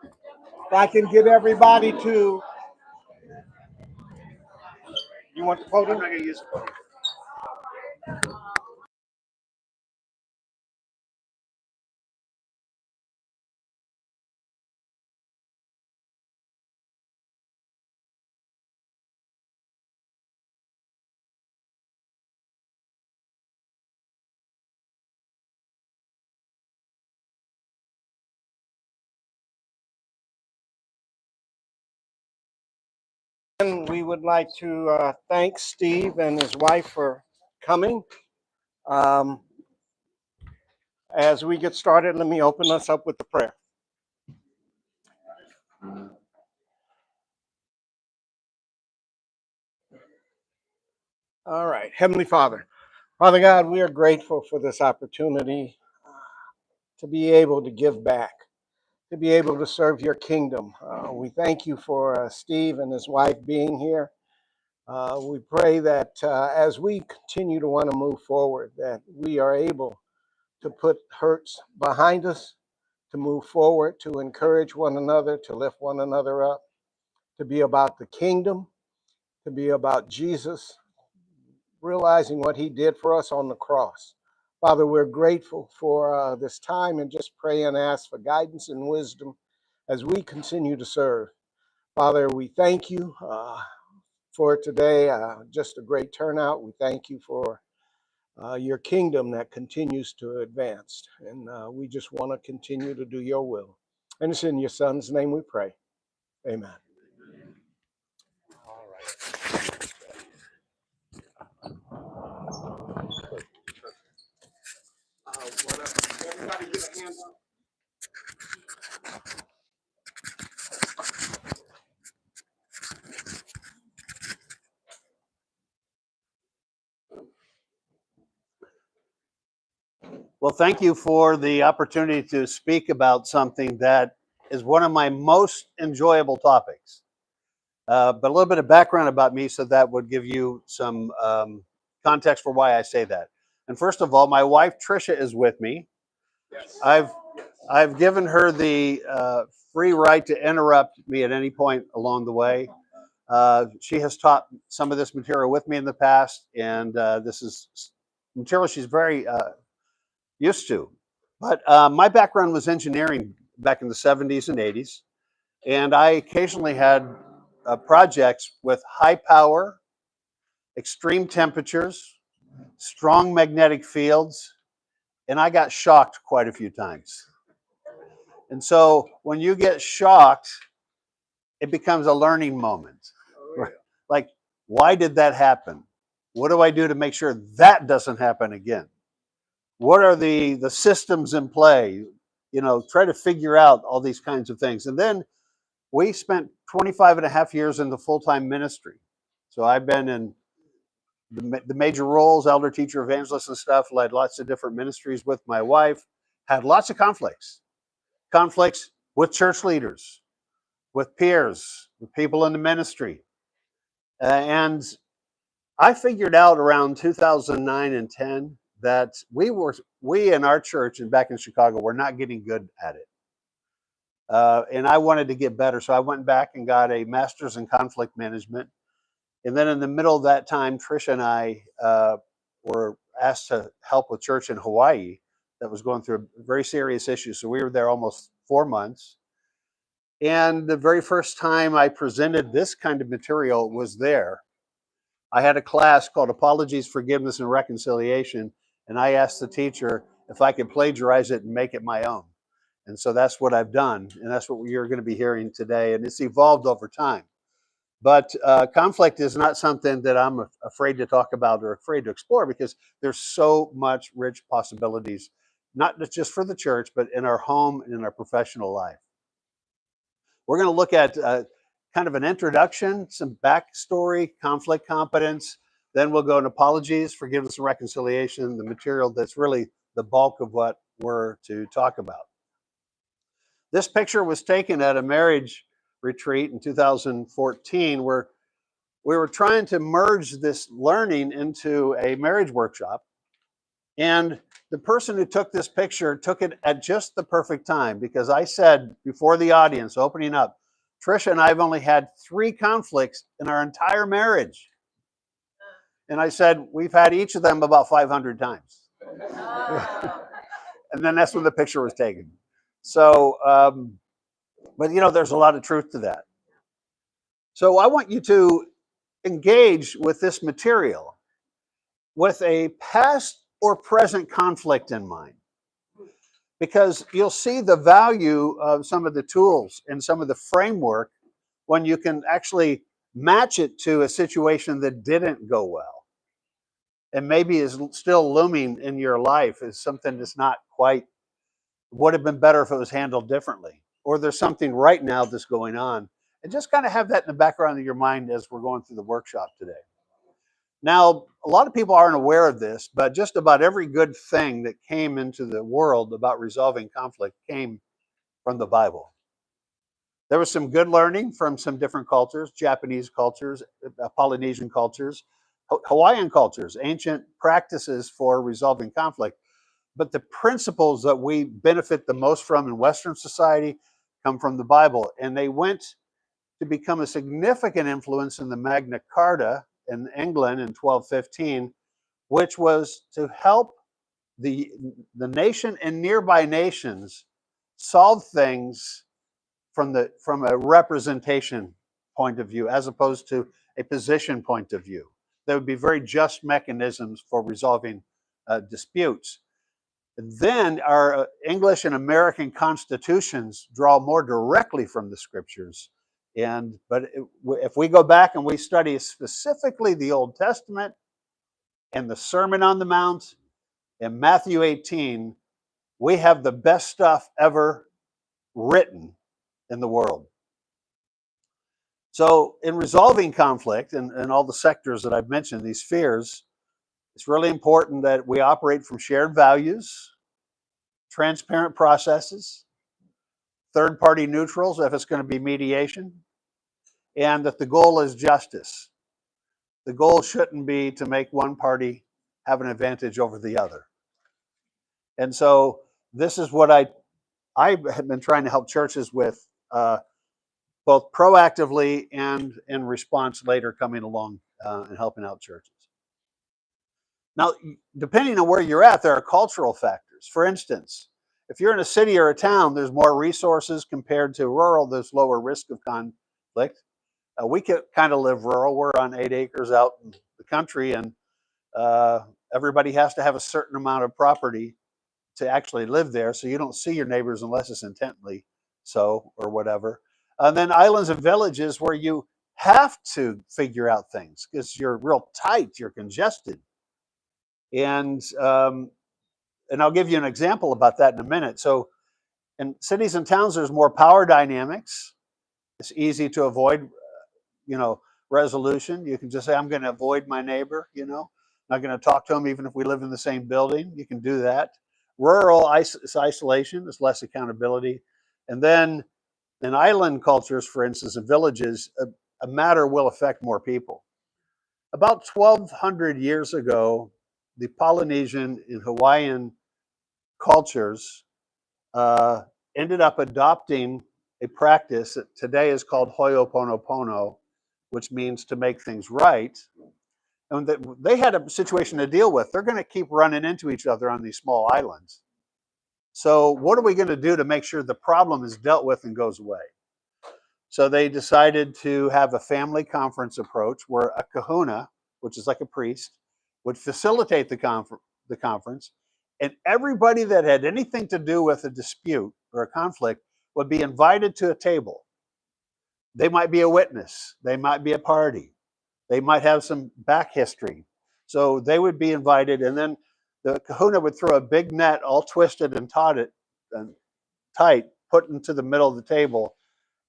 If I can get everybody to, you want the podium? I'm not going to use it. And we would like to thank Steve and his wife for coming. Um, as we get started, let me open us up with the prayer. All right. Heavenly Father, Father God, we are grateful for this opportunity to be able to give back, to be able to serve your kingdom. We thank you for Steve and his wife being here. We pray that as we continue to want to move forward, that we are able to put hurts behind us, to move forward, to encourage one another, to lift one another up, to be about the kingdom, to be about Jesus, realizing what he did for us on the cross. Father, we're grateful for this time and just pray and ask for guidance and wisdom as we continue to serve. Father, we thank you for today, just a great turnout. We thank you for your kingdom that continues to advance. And we just want to continue to do your will. And it's in your son's name we pray. Amen. All right. Everybody give a hand up. Well, thank you for the opportunity to speak about something that is one of my most enjoyable topics. But a little bit of background about me so that would give you some context for why I say that. And first of all, my wife Tricia is with me. Yes. I've given her the free right to interrupt me at any point along the way. She has taught some of this material with me in the past, and this is material she's very used to. But my background was engineering back in the 70s and 80s, and I occasionally had projects with high power, extreme temperatures, strong magnetic fields, and I got shocked quite a few times. And so when you get shocked, it becomes a learning moment. Like, why did that happen? What do I do to make sure that doesn't happen again? What are the systems in play? You know, try to figure out all these kinds of things. And then we spent 25 and a half years in the full-time ministry. So I've been in the major roles, elder, teacher, evangelist and stuff, led lots of different ministries with my wife, had lots of conflicts with church leaders, with peers, with people in the ministry. And I figured out around 2009 and 10 that we in our church and back in Chicago were not getting good at it. And I wanted to get better. So I went back and got a master's in conflict management. And then in the middle of that time, Tricia and I were asked to help with church in Hawaii that was going through a very serious issue. So we were there almost 4 months. And the very first time I presented this kind of material was there. I had a class called Apologies, Forgiveness, and Reconciliation. And I asked the teacher if I could plagiarize it and make it my own. And so that's what I've done. And that's what you're going to be hearing today. And it's evolved over time. But conflict is not something that I'm afraid to talk about or afraid to explore because there's so much rich possibilities, not just for the church, but in our home and in our professional life. We're going to look at kind of an introduction, some backstory, conflict competence. Then we'll go into apologies, forgiveness, and reconciliation, the material that's really the bulk of what we're to talk about. This picture was taken at a marriage retreat in 2014 where we were trying to merge this learning into a marriage workshop. And the person who took this picture took it at just the perfect time, because I said before the audience opening up, Trisha and I have only had 3 conflicts in our entire marriage. And I said, we've had each of them about 500 times. And then that's when the picture was taken. So, but there's a lot of truth to that. So I want you to engage with this material with a past or present conflict in mind, because you'll see the value of some of the tools and some of the framework when you can actually match it to a situation that didn't go well and maybe is still looming in your life as something that's not quite, would have been better if it was handled differently, or there's something right now that's going on, and just kind of have that in the background of your mind as we're going through the workshop today. Now, a lot of people aren't aware of this, but just about every good thing that came into the world about resolving conflict came from the Bible. There was some good learning from some different cultures, Japanese cultures, Polynesian cultures, Hawaiian cultures, ancient practices for resolving conflict. But the principles that we benefit the most from in Western society come from the Bible. And they went to become a significant influence in the Magna Carta in England in 1215, which was to help the nation and nearby nations solve things from a representation point of view, as opposed to a position point of view. There would be very just mechanisms for resolving disputes. Then our English and American constitutions draw more directly from the scriptures. But if we go back and we study specifically the Old Testament and the Sermon on the Mount and Matthew 18, we have the best stuff ever written in the world. So in resolving conflict and all the sectors that I've mentioned, these spheres, it's really important that we operate from shared values, transparent processes, third-party neutrals if it's going to be mediation, and that the goal is justice. The goal shouldn't be to make one party have an advantage over the other. And so this is what I have been trying to help churches with, both proactively and in response later coming along and helping out churches. Now, depending on where you're at, there are cultural factors. For instance, if you're in a city or a town, there's more resources compared to rural, there's lower risk of conflict. We can kind of live rural. We're on 8 acres out in the country, and everybody has to have a certain amount of property to actually live there, so you don't see your neighbors unless it's intently so or whatever. And then islands and villages where you have to figure out things because you're real tight, you're congested. And I'll give you an example about that in a minute. So in cities and towns, there's more power dynamics. It's easy to avoid, resolution. You can just say, I'm going to avoid my neighbor, not going to talk to him even if we live in the same building. You can do that. Rural isolation, there's less accountability. And then in island cultures, for instance, in villages, a matter will affect more people. About 1,200 years ago, the Polynesian and Hawaiian cultures ended up adopting a practice that today is called Ho'oponopono, which means to make things right. And they had a situation to deal with. They're going to keep running into each other on these small islands. So what are we going to do to make sure the problem is dealt with and goes away? So they decided to have a family conference approach where a kahuna, which is like a priest, would facilitate the conference, and everybody that had anything to do with a dispute or a conflict would be invited to a table. They might be a witness. They might be a party. They might have some back history. So they would be invited, and then the kahuna would throw a big net all twisted and tight, put into the middle of the table.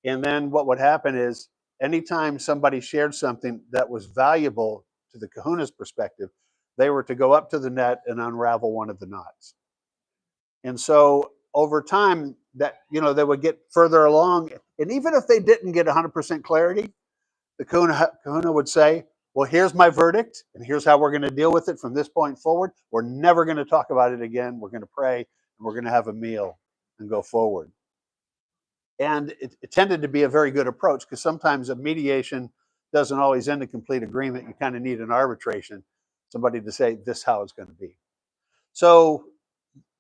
And then what would happen is anytime somebody shared something that was valuable to the kahuna's perspective, they were to go up to the net and unravel one of the knots. And so over time, that they would get further along. And even if they didn't get 100% clarity, the kahuna would say, well, here's my verdict, and here's how we're going to deal with it from this point forward. We're never going to talk about it again. We're going to pray, and we're going to have a meal and go forward. And it tended to be a very good approach, because sometimes a mediation doesn't always end in complete agreement. You kind of need an arbitration, somebody to say, this is how it's going to be. So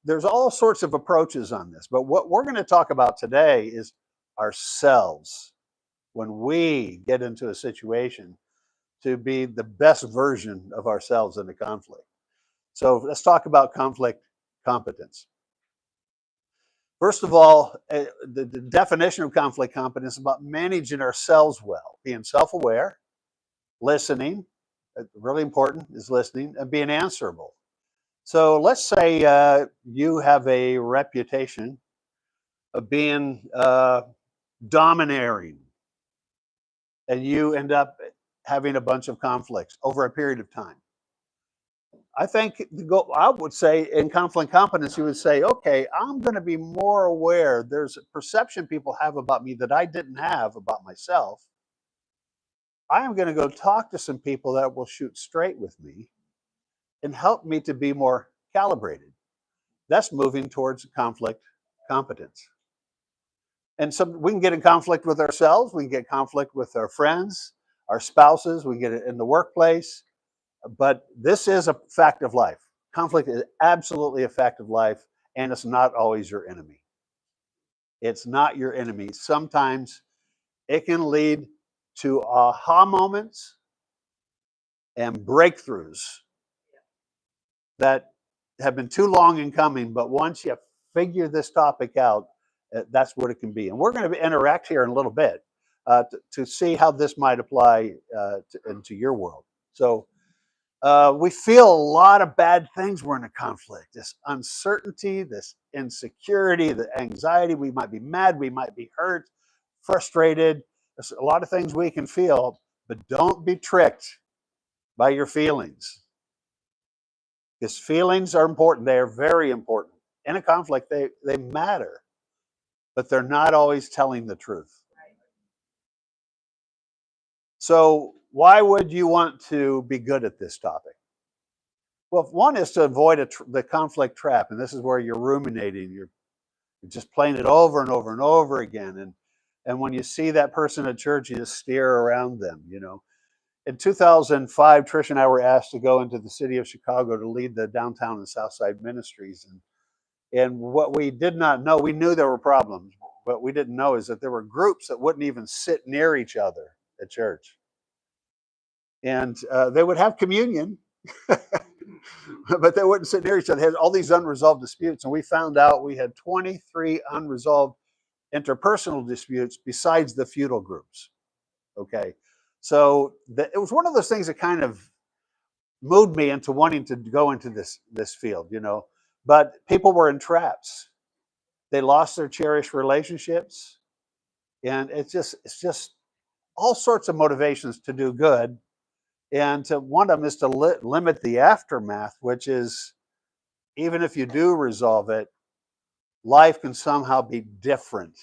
there's all sorts of approaches on this, but what we're going to talk about today is ourselves. When we get into a situation, to be the best version of ourselves in a conflict. So let's talk about conflict competence. First of all, the definition of conflict competence is about managing ourselves well, being self-aware, listening, really important is listening, and being answerable. So let's say you have a reputation of being domineering, and you end up having a bunch of conflicts over a period of time. I think I would say in conflict competence, you would say, okay, I'm going to be more aware. There's a perception people have about me that I didn't have about myself. I am going to go talk to some people that will shoot straight with me and help me to be more calibrated. That's moving towards conflict competence. And we can get in conflict with ourselves. We can get conflict with our friends, our spouses. We can get it in the workplace. But this is a fact of life. Conflict is absolutely a fact of life, and it's not always your enemy. It's not your enemy. Sometimes it can lead to aha moments and breakthroughs that have been too long in coming, but once you figure this topic out, that's what it can be. And we're going to interact here in a little bit to see how this might apply into your world. So we feel a lot of bad things. We're in a conflict. This uncertainty, this insecurity, the anxiety. We might be mad. We might be hurt, frustrated. There's a lot of things we can feel, but don't be tricked by your feelings. Because feelings are important. They are very important. In a conflict, they matter, but they're not always telling the truth. So why would you want to be good at this topic? Well, one is to avoid the conflict trap, and this is where you're ruminating. You're just playing it over and over and over again. And when you see that person at church, you just steer around them, you know. In 2005, Trish and I were asked to go into the city of Chicago to lead the downtown and south side ministries. And what we did not know, we knew there were problems. What we didn't know is that there were groups that wouldn't even sit near each other at church. And they would have communion, but they wouldn't sit near each other. They had all these unresolved disputes. And we found out we had 23 unresolved interpersonal disputes besides the feudal groups. Okay. So it was one of those things that kind of moved me into wanting to go into this field, you know. But people were in traps. They lost their cherished relationships, and it's just all sorts of motivations to do good. And one of them is to limit the aftermath, which is even if you do resolve it, life can somehow be different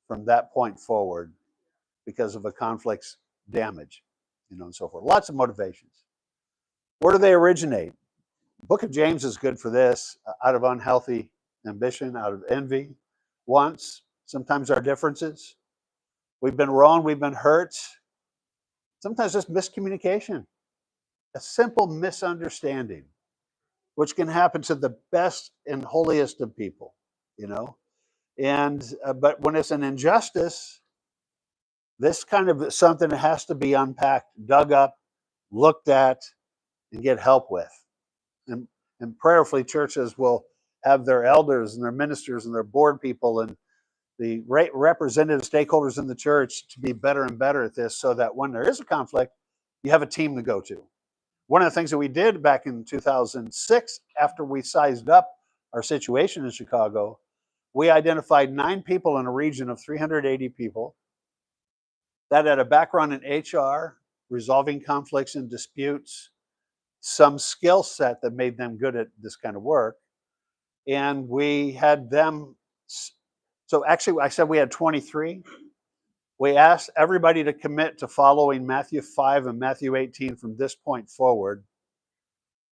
from that point forward because of a conflict's damage, you know, and so forth. Lots of motivations. Where do they originate? Book of James is good for this. Out of unhealthy ambition, out of envy, wants, sometimes our differences. We've been wrong, we've been hurt. Sometimes just miscommunication, a simple misunderstanding, which can happen to the best and holiest of people, you know. And but when it's an injustice, this kind of something that has to be unpacked, dug up, looked at, and get help with. And prayerfully, churches will have their elders and their ministers and their board people and the representative stakeholders in the church to be better and better at this, so that when there is a conflict, you have a team to go to. One of the things that we did back in 2006, after we sized up our situation in Chicago, we identified 9 people in a region of 380 people that had a background in HR, resolving conflicts and disputes, some skill set that made them good at this kind of work. And we had them, so actually I said we had 23. We asked everybody to commit to following Matthew 5 and Matthew 18 from this point forward,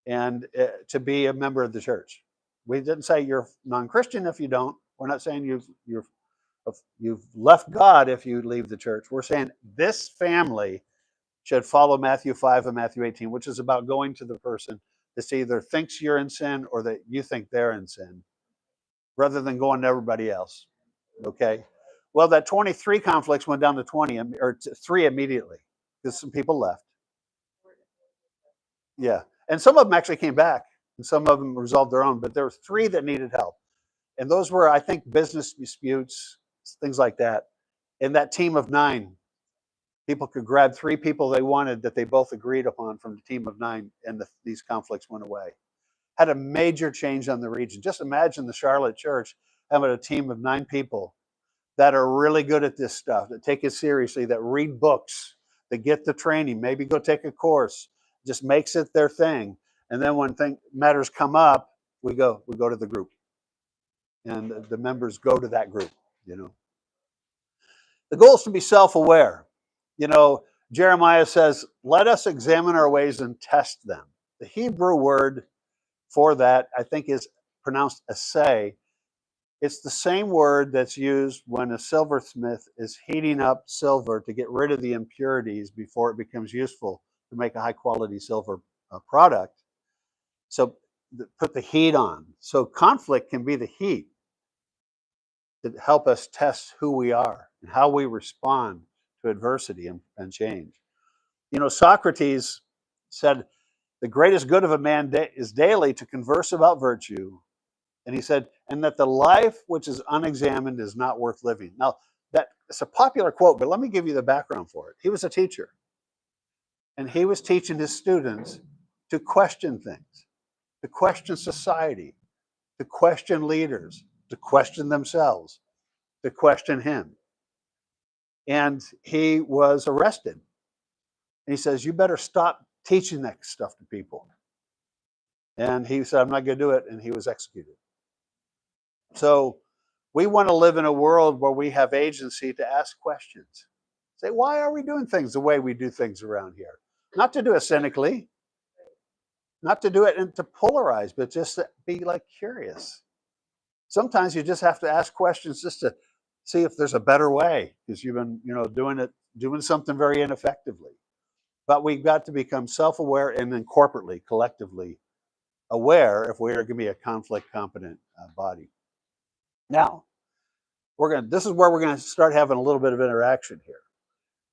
and to be a member of the church. We didn't say you're non-Christian if you don't. We're not saying you've left God if you leave the church. We're saying this family should follow Matthew 5 and Matthew 18, which is about going to the person that either thinks you're in sin or that you think they're in sin, rather than going to everybody else. Okay? Well, that 23 conflicts went down to 20 or 3 immediately because some people left. Yeah. And some of them actually came back and some of them resolved their own, but there were 3 that needed help. And those were, I think, business disputes, things like that. And that team of 9, people could grab 3 people they wanted that they both agreed upon from the team of 9, and these conflicts went away. Had a major change on the region. Just imagine the Charlotte church having a team of 9 people that are really good at this stuff, that take it seriously, that read books, that get the training, maybe go take a course, just makes it their thing. And then when matters come up, we go to the group. And the members go to that group, you know. The goal is to be self-aware. You know, Jeremiah says, let us examine our ways and test them. The Hebrew word for that, I think, is pronounced assay. It's the same word that's used when a silversmith is heating up silver to get rid of the impurities before it becomes useful to make a high quality silver product. So put the heat on. So conflict can be the heat that help us test who we are and how we respond to adversity and change. You know, Socrates said, the greatest good of a man is daily to converse about virtue. And he said, and that the life which is unexamined is not worth living. Now, that's a popular quote, but let me give you the background for it. He was a teacher, and he was teaching his students to question things, to question society, to question leaders, to question themselves, to question him. And he was arrested. And he says, you better stop teaching that stuff to people. And he said, I'm not going to do it. And he was executed. So we want to live in a world where we have agency to ask questions. Say, why are we doing things the way we do things around here? Not to do it cynically, not to do it and to polarize, but just to be like curious. Sometimes you just have to ask questions just to see if there's a better way, because you've been, doing something very ineffectively. But we've got to become self-aware and then corporately, collectively aware if we're going to be a conflict-competent body. Now, this is where we're going to start having a little bit of interaction here.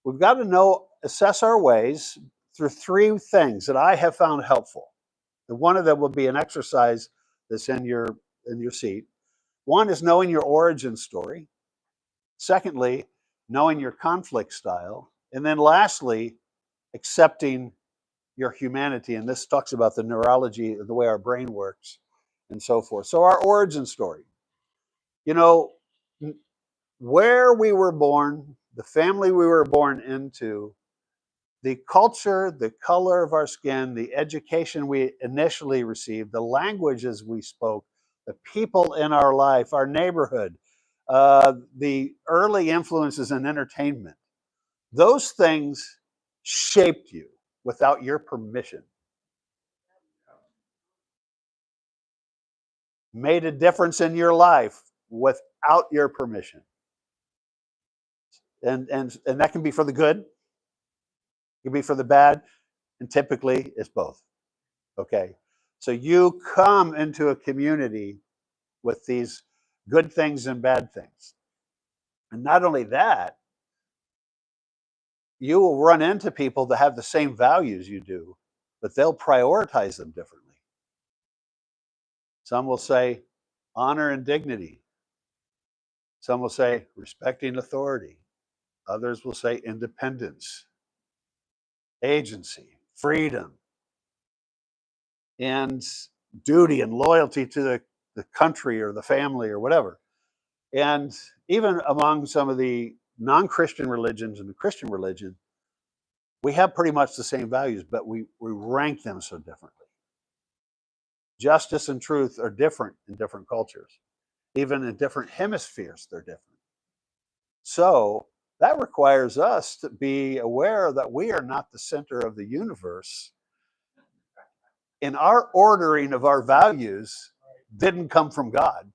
We've got to assess our ways through 3 things that I have found helpful. And one of them will be an exercise that's in your seat. One is knowing your origin story. Secondly, knowing your conflict style. And then lastly, accepting your humanity. And this talks about the neurology, the way our brain works, and so forth. So our origin story. You know, where we were born, the family we were born into, the culture, the color of our skin, the education we initially received, the languages we spoke, the people in our life, our neighborhood, the early influences in entertainment, those things shaped you without your permission. Made a difference in your life without your permission. And that can be for the good, it can be for the bad, and typically it's both. Okay. So you come into a community with these good things and bad things. And not only that, you will run into people that have the same values you do, but they'll prioritize them differently. Some will say honor and dignity. Some will say respecting authority. Others will say independence, agency, freedom, and duty and loyalty to the country or the family or whatever. And even among some of the non-Christian religions and the Christian religion, we have pretty much the same values, but we rank them so differently. Justice and truth are different in different cultures. Even in different hemispheres, they're different. So that requires us to be aware that we are not the center of the universe. And our ordering of our values didn't come from God.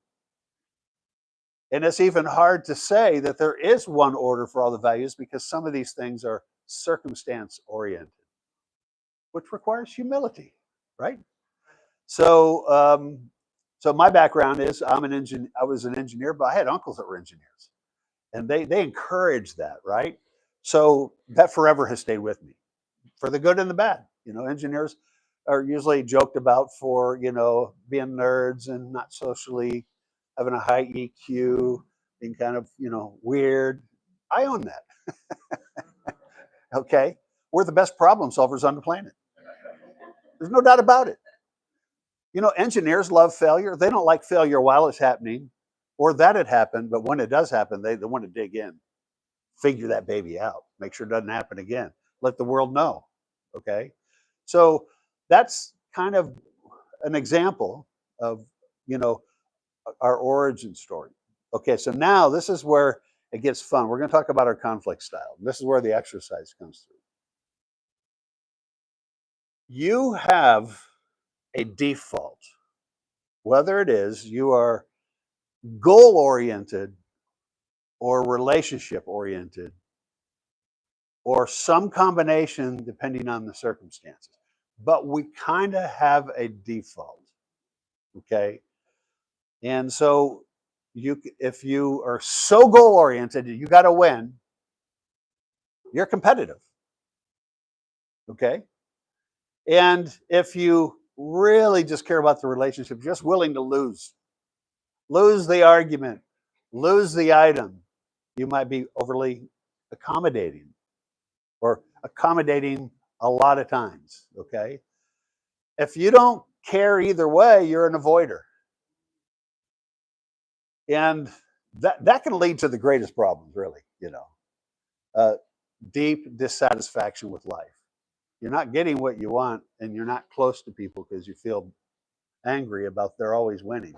And it's even hard to say that there is one order for all the values because some of these things are circumstance oriented, which requires humility, right? So, so my background is I was an engineer, but I had uncles that were engineers, and they encouraged that, right? So that forever has stayed with me, for the good and the bad. Engineers are usually joked about for being nerds and not socially having a high EQ, being kind of weird. I own that. Okay, we're the best problem solvers on the planet. There's no doubt about it. Engineers love failure. They don't like failure while it's happening or that it happened, but when it does happen, they want to dig in, figure that baby out, make sure it doesn't happen again, let the world know. Okay, so that's kind of an example of our origin story. Okay, so now this is where it gets fun. We're going to talk about our conflict style. This is where the exercise comes through. You have a default, whether it is you are goal oriented or relationship oriented or some combination depending on the circumstances. But we kind of have a default. Okay. And so if you are so goal oriented, you got to win, you're competitive. Okay. And if you really just care about the relationship, just willing to lose the argument, lose the item, you might be overly accommodating or accommodating a lot of times. Okay. If you don't care either way, you're an avoider. And that can lead to the greatest problems, really, deep dissatisfaction with life. You're not getting what you want and you're not close to people because you feel angry about they're always winning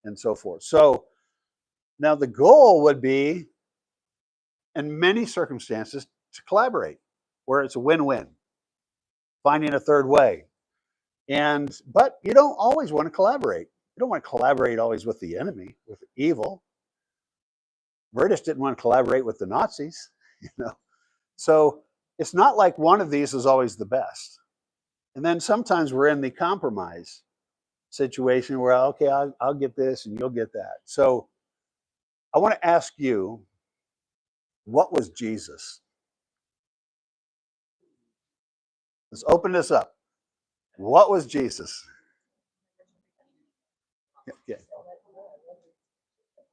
and so forth. So now the goal would be, in many circumstances, to collaborate where it's a win-win, finding a third way. But you don't always want to collaborate. You don't want to collaborate always with the enemy, with evil. British didn't want to collaborate with the Nazis, So it's not like one of these is always the best. And then sometimes we're in the compromise situation where, okay, I'll get this and you'll get that. So I want to ask you, what was Jesus? Let's open this up. What was Jesus?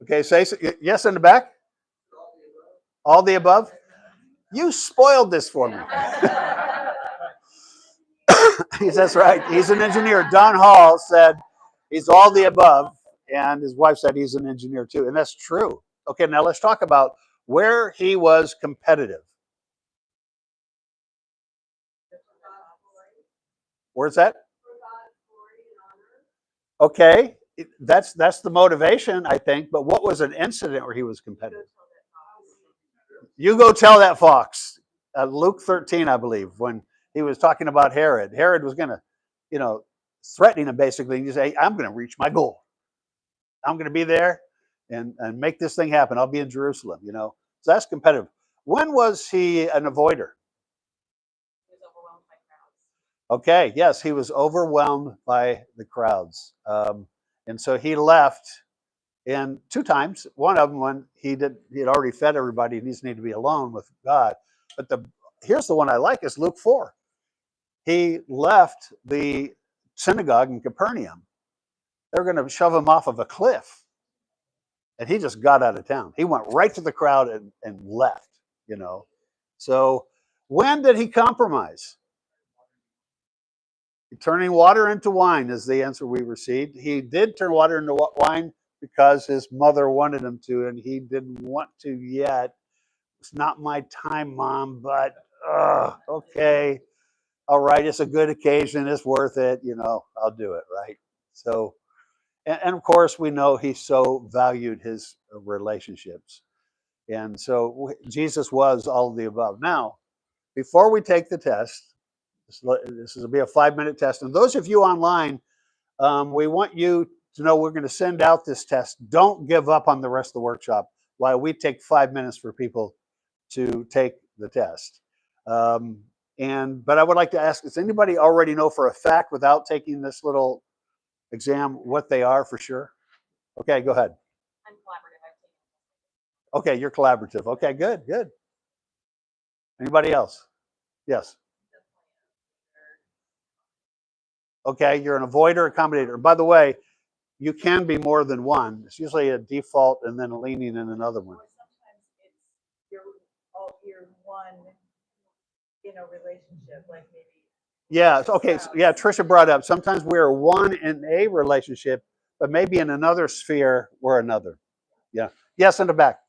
Okay, say yes in the back. All the above. You spoiled this for me. That's right. He's an engineer. Don Hall said he's all the above, and his wife said he's an engineer too, and that's true. Okay, now let's talk about where he was competitive. Where's that? Okay, that's the motivation, I think. But what was an incident where he was competitive? You go tell that fox. Luke 13, I believe, when he was talking about Herod. Herod was going to, threatening him basically, and you say, I'm going to reach my goal. I'm going to be there and make this thing happen. I'll be in Jerusalem, So that's competitive. When was he an avoider? He was overwhelmed by crowds. Okay, yes, he was overwhelmed by the crowds. And so he left, and 2 times. One of them when he had already fed everybody and he just needed to be alone with God. But here's the one I like is Luke 4. He left the synagogue in Capernaum. They're going to shove him off of a cliff. And he just got out of town. He went right to the crowd and left, So when did he compromise? Turning water into wine is the answer we received. He did turn water into wine because his mother wanted him to, and he didn't want to yet. It's not my time, Mom, but okay. All right, it's a good occasion. It's worth it. I'll do it, right? So, and of course, we know he so valued his relationships. And so Jesus was all of the above. Now, before we take the test, this will be a 5-minute test. And those of you online, we want you to know we're going to send out this test. Don't give up on the rest of the workshop while we take 5 minutes for people to take the test. But I would like to ask, does anybody already know for a fact without taking this little exam what they are for sure? Okay, go ahead. I'm collaborative. Okay, you're collaborative. Okay, good, good. Anybody else? Yes. Okay, you're an avoider, accommodator. By the way, you can be more than one. It's usually a default and then a leaning in another one. Or sometimes you're one in a relationship, like maybe. Yeah, okay, so, yeah, Trisha brought up, sometimes we're one in a relationship, but maybe in another sphere we're another. Yeah. Yes, in the back.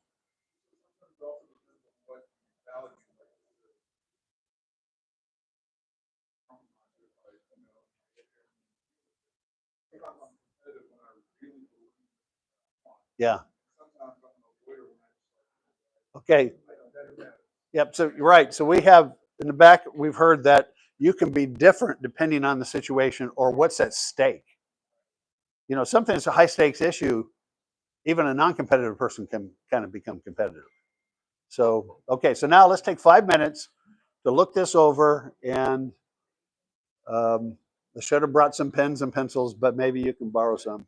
Yeah. Okay. Yep. So you're right. So we have in the back, we've heard that you can be different depending on the situation or what's at stake. You know, something that's a high stakes issue, even a non-competitive person can kind of become competitive. So, okay. So now let's take 5 minutes to look this over, and I should have brought some pens and pencils, but maybe you can borrow some.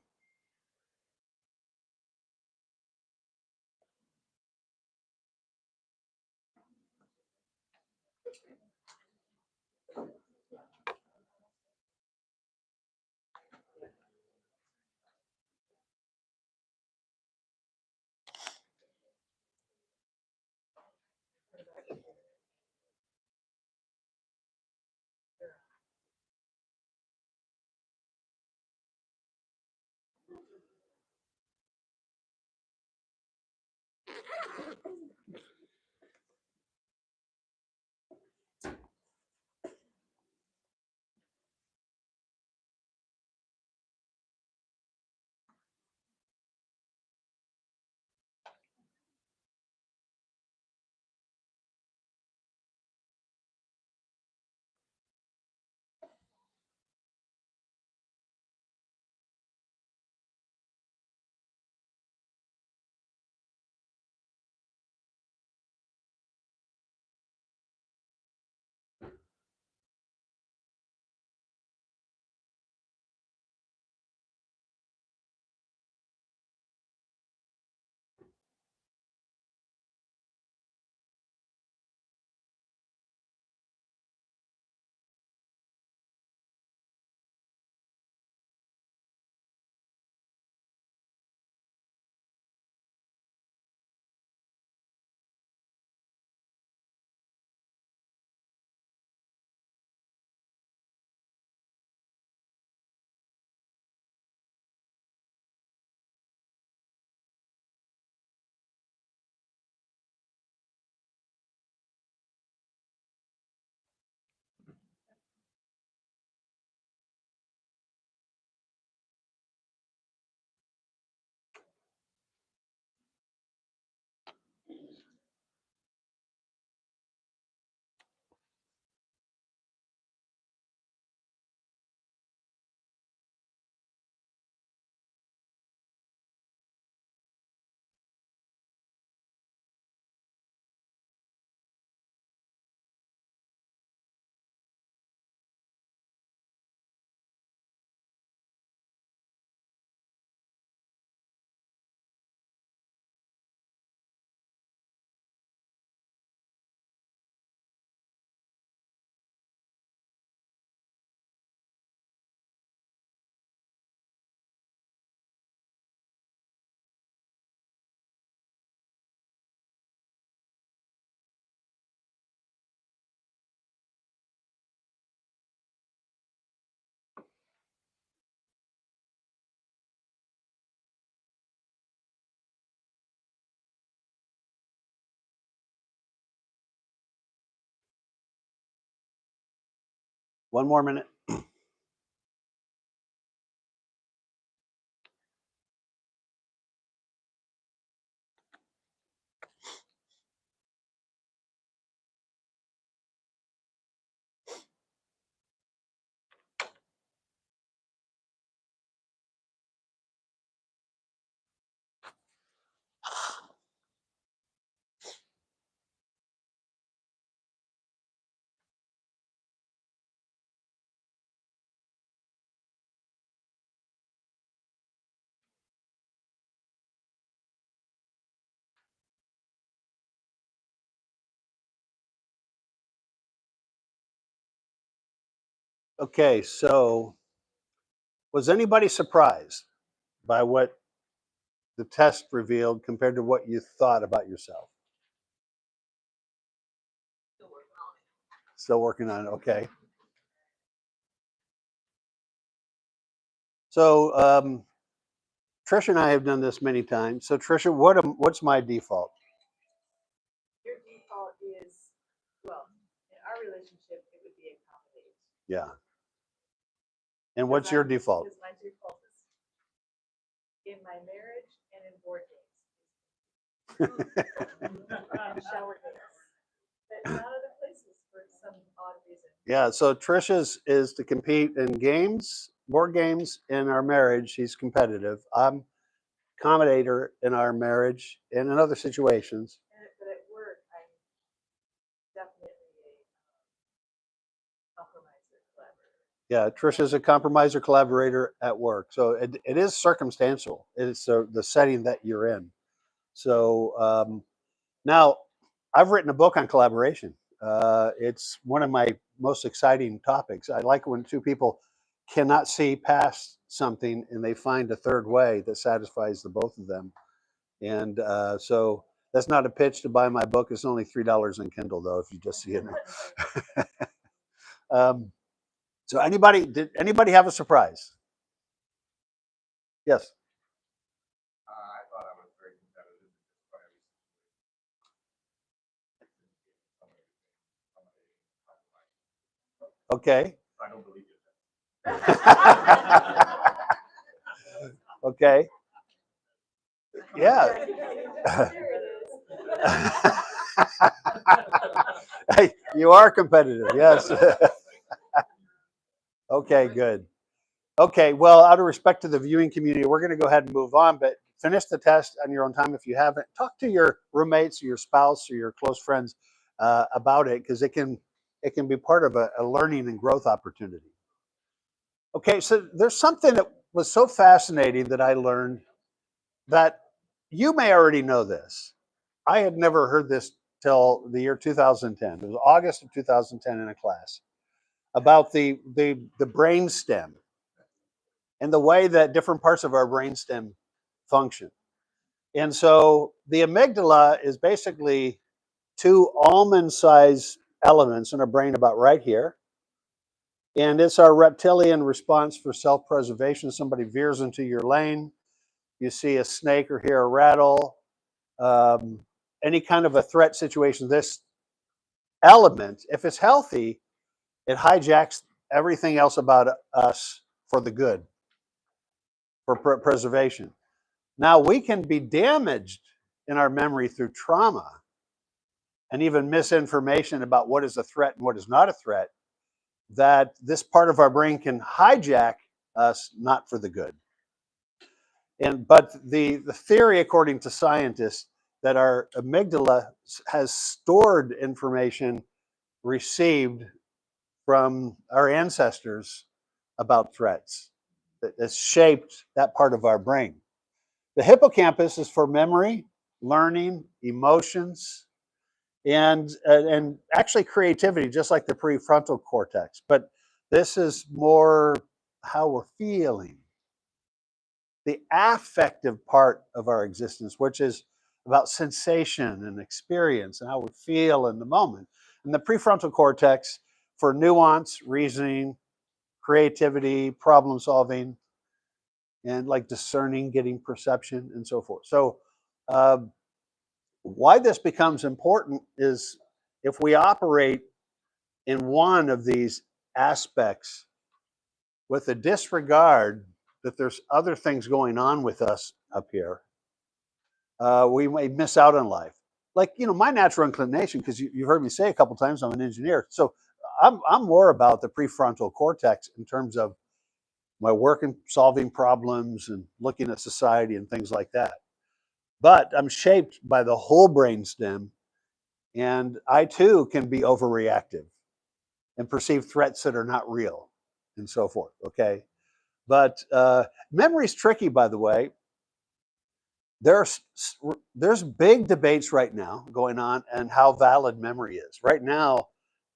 One more minute. Okay, so was anybody surprised by what the test revealed compared to what you thought about yourself? Still working on it. Okay. So Trisha and I have done this many times. So Trisha, what's my default? Your default is, well, in our relationship, it would be accommodate. Yeah. And what's your default? Because my default is in my marriage and in board games. Shower games. But not other places for some odd reason. Yeah. So Trisha's is to compete in games, board games. In our marriage, she's competitive. I'm accommodator in our marriage and in other situations. But at work, I'm definitely a compromiser, collaborator. Yeah, Trisha's a compromiser collaborator at work. So it is circumstantial. It's the setting that you're in. So now I've written a book on collaboration. It's one of my most exciting topics. I like when two people cannot see past something and they find a third way that satisfies the both of them. And so that's not a pitch to buy my book. It's only $3 on Kindle, though, if you just see it. So did anybody have a surprise? Yes. I thought I was very competitive. Okay. I don't believe it. Okay. Yeah. Hey, you are competitive. Yes. Okay, good. Okay, well, out of respect to the viewing community, we're going to go ahead and move on, but finish the test on your own time if you haven't. Talk to your roommates or your spouse or your close friends about it, because it can be part of a learning and growth opportunity. Okay, so there's something that was so fascinating that I learned that you may already know this. I had never heard this till the year 2010. It was August of 2010 in a class about the brain stem and the way that different parts of our brainstem function. And so the amygdala is basically two almond-sized elements in our brain about right here. And it's our reptilian response for self-preservation. Somebody veers into your lane, you see a snake or hear a rattle, any kind of a threat situation, this element, if it's healthy, it hijacks everything else about us for the good, for preservation. Now, we can be damaged in our memory through trauma and even misinformation about what is a threat and what is not a threat, that this part of our brain can hijack us not for the good. But the theory, according to scientists, that our amygdala has stored information received from our ancestors about threats that has shaped that part of our brain. The hippocampus is for memory, learning, emotions, and actually creativity, just like the prefrontal cortex. But this is more how we're feeling. The affective part of our existence, which is about sensation and experience and how we feel in the moment. And the prefrontal cortex for nuance, reasoning, creativity, problem solving, and like discerning, getting perception, and so forth. So why this becomes important is if we operate in one of these aspects with a disregard that there's other things going on with us up here, we may miss out on life. Like, my natural inclination, because you heard me say a couple times, I'm an engineer. So I'm more about the prefrontal cortex in terms of my work in solving problems and looking at society and things like that. But I'm shaped by the whole brainstem, and I too can be overreactive and perceive threats that are not real and so forth. Okay. But memory's tricky, by the way. There's big debates right now going on and how valid memory is. Right now,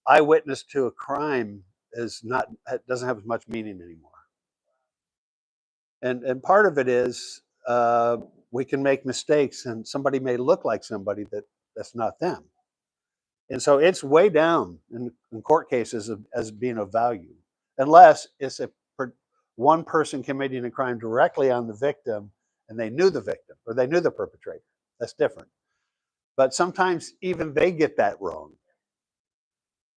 eyewitness to a crime doesn't have as much meaning anymore. And part of it is we can make mistakes, and somebody may look like somebody that's not them. And so it's way down in court cases as being of value, unless it's one person committing a crime directly on the victim, and they knew the victim or they knew the perpetrator. That's different. But sometimes even they get that wrong.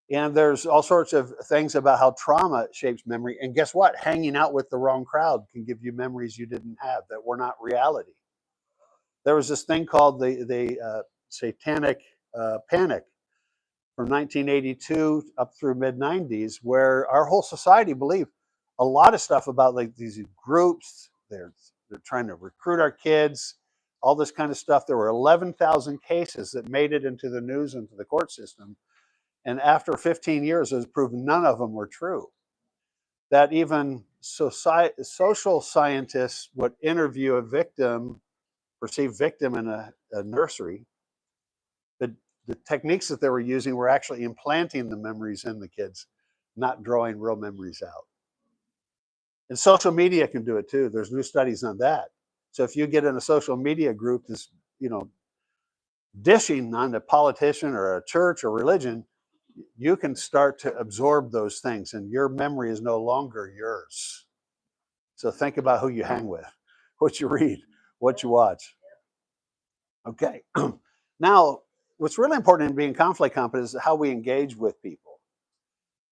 And there's all sorts of things about how trauma shapes memory. And guess what? Hanging out with the wrong crowd can give you memories you didn't have that were not reality. There was this thing called the Satanic Panic from 1982 up through mid-90s, where our whole society believed a lot of stuff about like these groups. They're trying to recruit our kids, all this kind of stuff. There were 11,000 cases that made it into the news and to the court system. And after 15 years, it was proven none of them were true. That even social scientists would interview a victim, perceived victim in a nursery. The techniques that they were using were actually implanting the memories in the kids, not drawing real memories out. And social media can do it too. There's new studies on that. So if you get in a social media group that's, dishing on a politician or a church or religion, you can start to absorb those things, and your memory is no longer yours. So think about who you hang with, what you read, what you watch. Okay. Now, what's really important in being conflict competent is how we engage with people,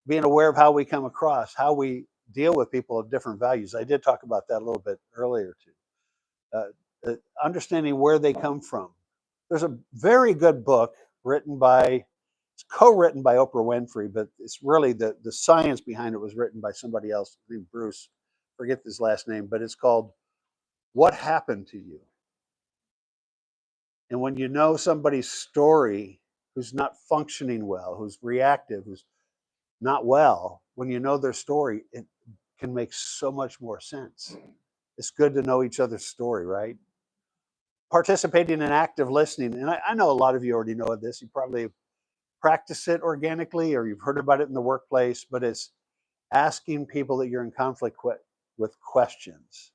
being aware of how we come across, how we deal with people of different values. I did talk about that a little bit earlier too. Understanding where they come from. There's a very good book it's co-written by Oprah Winfrey, but it's really the science behind it was written by somebody else named Bruce. Forget his last name, but it's called What Happened to You? And when you know somebody's story who's not functioning well, who's reactive, who's not well, when you know their story, it can make so much more sense. It's good to know each other's story, right? Participating in active listening. And I know a lot of you already know this. You probably practice it organically or you've heard about it in the workplace, but it's asking people that you're in conflict with questions,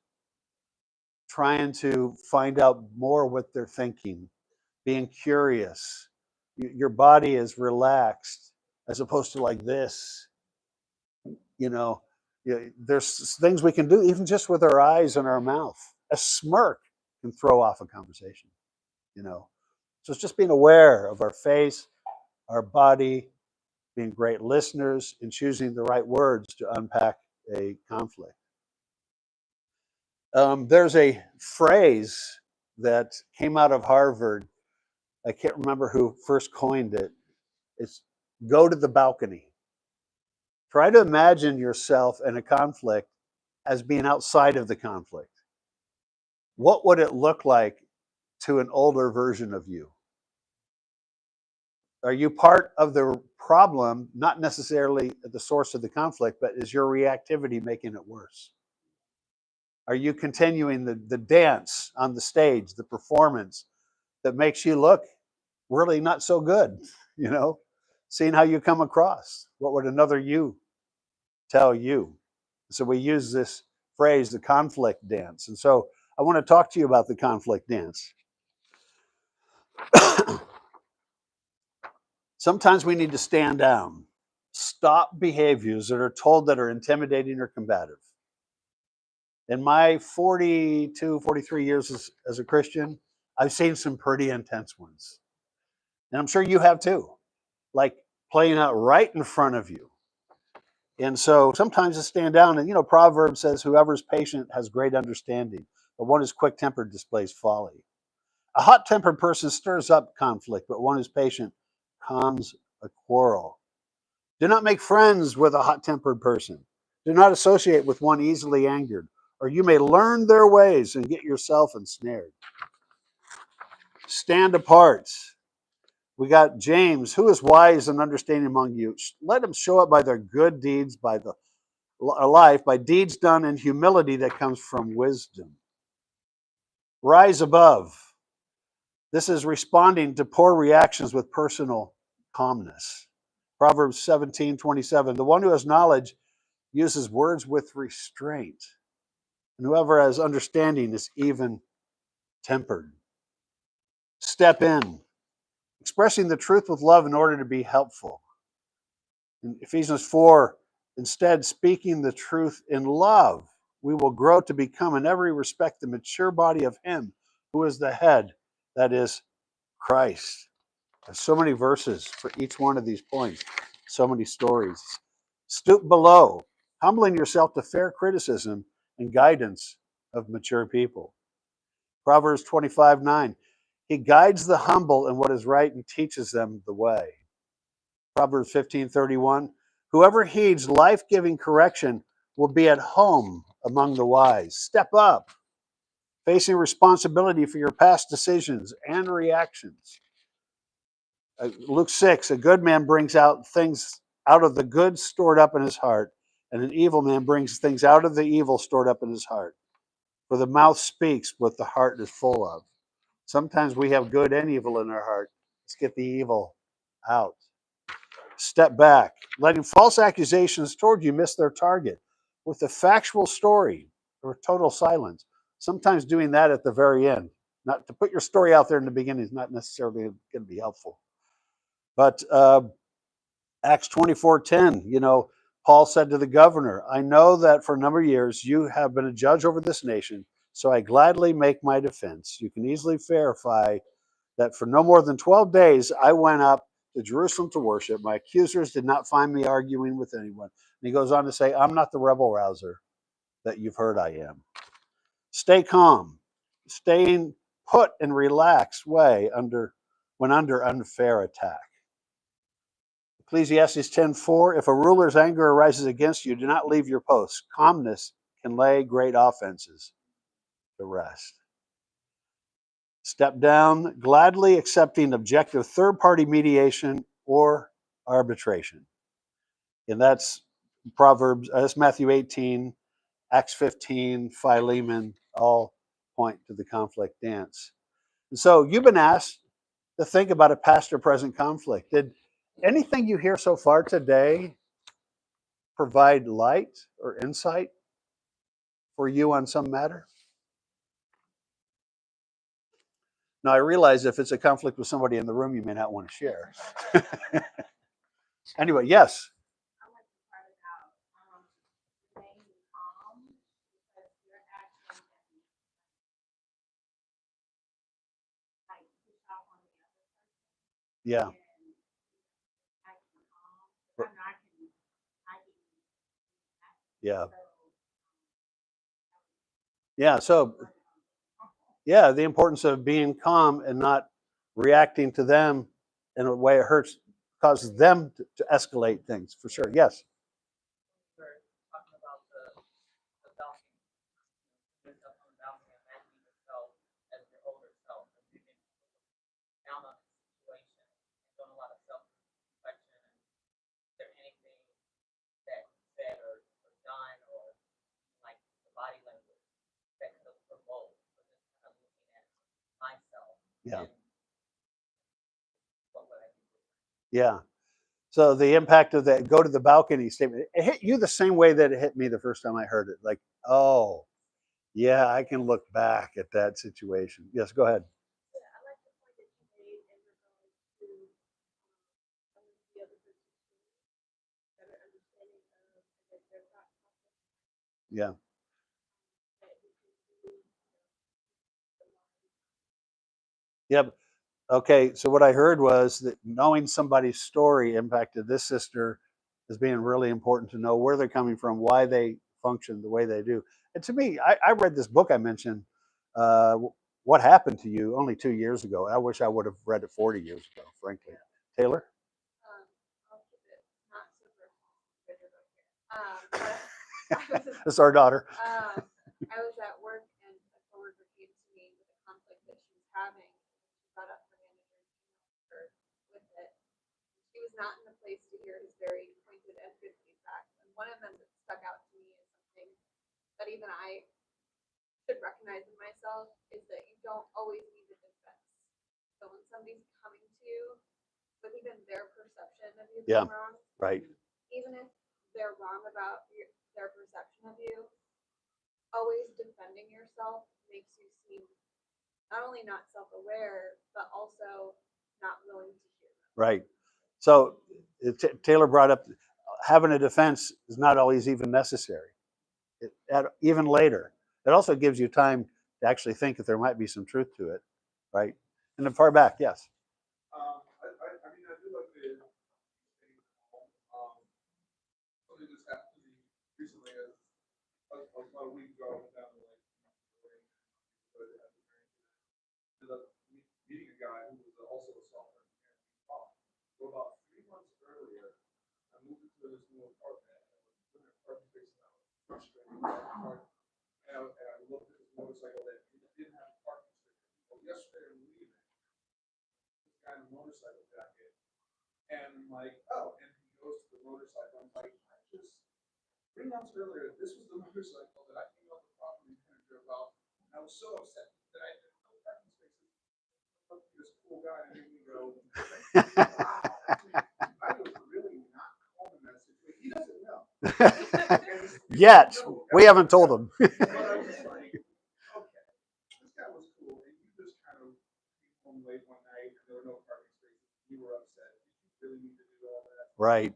trying to find out more what they're thinking, being curious. Your body is relaxed as opposed to like this. There's things we can do even just with our eyes and our mouth. A smirk can throw off a conversation, So it's just being aware of our face, our body, being great listeners, and choosing the right words to unpack a conflict. There's a phrase that came out of Harvard. I can't remember who first coined it. It's go to the balcony. Try to imagine yourself in a conflict as being outside of the conflict. What would it look like to an older version of you? Are you part of the problem, not necessarily at the source of the conflict, but is your reactivity making it worse? Are you continuing the dance on the stage, the performance that makes you look really not so good, Seeing how you come across. What would another you tell you? So we use this phrase, the conflict dance. And so I want to talk to you about the conflict dance. Sometimes we need to stand down, stop behaviors that are told that are intimidating or combative. In my 42, 43 years as a Christian, I've seen some pretty intense ones. And I'm sure you have too, like playing out right in front of you. And so sometimes it's stand down. And, Proverbs says, whoever's patient has great understanding, but one who's quick-tempered displays folly. A hot-tempered person stirs up conflict, but one who's patient calms a quarrel. Do not make friends with a hot-tempered person. Do not associate with one easily angered, or you may learn their ways and get yourself ensnared. Stand apart. We got James, who is wise and understanding among you? Let them show it by their good deeds, by the life, by deeds done in humility that comes from wisdom. Rise above. This is responding to poor reactions with personal calmness. Proverbs 17:27. The one who has knowledge uses words with restraint, and whoever has understanding is even tempered. Step in, expressing the truth with love in order to be helpful. In Ephesians 4, instead, speaking the truth in love, we will grow to become in every respect the mature body of Him who is the head, that is Christ. There's so many verses for each one of these points, so many stories. Stoop below, humbling yourself to fair criticism and guidance of mature people. Proverbs 25:9. He guides the humble in what is right and teaches them the way. Proverbs 15:31. Whoever heeds life-giving correction will be at home among the wise. Step up, facing responsibility for your past decisions and reactions. Luke 6, a good man brings out things out of the good stored up in his heart, and an evil man brings things out of the evil stored up in his heart. For the mouth speaks what the heart is full of. Sometimes we have good and evil in our heart. Let's get the evil out. Step back, letting false accusations toward you miss their target with a factual story or total silence. Sometimes doing that at the very end. Not to put your story out there in the beginning is not necessarily going to be helpful. But Acts 24:10, Paul said to the governor, I know that for a number of years you have been a judge over this nation, so I gladly make my defense. You can easily verify that for no more than 12 days I went up to Jerusalem to worship. My accusers did not find me arguing with anyone. And he goes on to say, I'm not the rebel rouser that you've heard I am. Stay calm, staying put and relaxed way when under unfair attack. Ecclesiastes 10:4, if a ruler's anger arises against you, do not leave your post. Calmness can lay great offenses to rest. Step down, gladly accepting objective third-party mediation or arbitration. And that's that's Matthew 18, Acts 15, Philemon, all point to the conflict dance. And so you've been asked to think about a past or present conflict. Did anything you hear so far today provide light or insight for you on some matter? Now, I realize if it's a conflict with somebody in the room, you may not want to share. Anyway, yes. I like the part about remaining calm because your actions and like push out on the other person. Yeah. And acting calm. I know I can. Yeah. So, Yeah. So, yeah, the importance of being calm and not reacting to them in a way it hurts, causes them to escalate things for sure. Yes. were talking about the balcony, yourself on the balcony, imagining yourself as your older self, and you can down on the situation and doing a lot of self-reflection. And is there anything that you said or done or like the body language that could have provoked or just kind of looking at myself Yeah. and what would I do? Yeah. So the impact of that go to the balcony statement, it hit you the same way that it hit me the first time I heard it. Like, oh, yeah, I can look back at that situation. Yes, go ahead. yeah, I like the point that you made in regards to some of the other person's better understanding of their thought process Yeah. that we can do the mind. Yep. Okay. So what I heard was that knowing somebody's story impacted this sister as being really important to know where they're coming from, why they function the way they do. And to me, I read this book I mentioned, uh, What Happened to You, only 2 years ago. I wish I would have read it 40 years ago, frankly. Taylor? I'll keep it not super rigid right here. But I was That's our daughter. I was at work and a coworker came to me with a conflict that she was having. She brought up her manager and emailed her with it. She was not in a place to hear his very pointed and good feedback. And one of them that stuck out to me is something that even I should recognize in myself is that you don't always need the defense. So when somebody's coming to you with even their perception of you Yeah. being wrong. Right. Even if they're wrong about their perception of you, always defending yourself makes you seem not only not self-aware, but also not willing to hear them. Right. So Taylor brought up having a defense is not always even necessary. Even later, it also gives you time to actually think that there might be some truth to it, right? And then far back, yes. I mean, I do like the, something that's happened to me recently is, about a week ago, I went down to like, ended up meeting a guy who was also a software engineer. So about 3 months earlier, I moved into this new apartment, and I was putting an apartment space, and I was frustrated. And I looked at this motorcycle that didn't have a parking sticker. Well, yesterday I'm leaving, this guy in a motorcycle jacket, and I'm like, oh, and he goes to the motorcycle. I'm like, I just 3 months earlier, this was the motorcycle that I came up with the property manager about, and I was so upset that I didn't have parking spaces. Look at this cool guy, and he go, wow, I was really not calm in that situation. He doesn't know. Yet we haven't told them. But I was just like, okay, this guy was cool, and you just kind of came home late one night, and there were no parking spaces. You were upset. Did you really need to do all that? Right.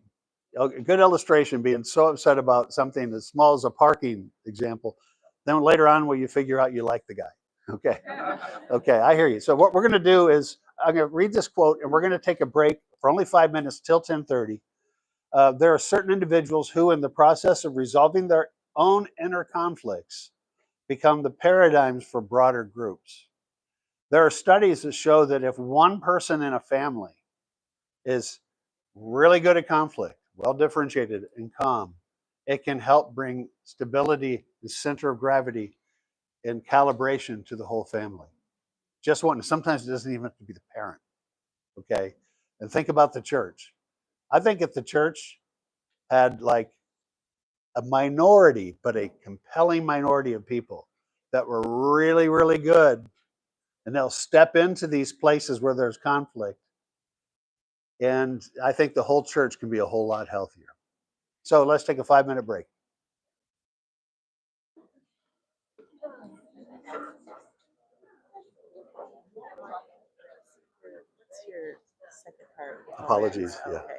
A good illustration, being so upset about something as small as a parking example. Then later on, will you figure out you like the guy? Okay. Okay, I hear you. So what we're going to do is I'm going to read this quote, and we're going to take a break for only 5 minutes till 10:30. There are certain individuals who, in the process of resolving their own inner conflicts, become the paradigms for broader groups. There are studies that show that if one person in a family is really good at conflict, well differentiated and calm, it can help bring stability and center of gravity and calibration to the whole family. Just one, sometimes it doesn't even have to be the parent. Okay. And think about the church. I think if the church had like a minority, but a compelling minority of people that were really, really good, and they'll step into these places where there's conflict. And I think the whole church can be a whole lot healthier. So let's take a 5-minute break. What's your second part? Apologies. Yeah. Okay.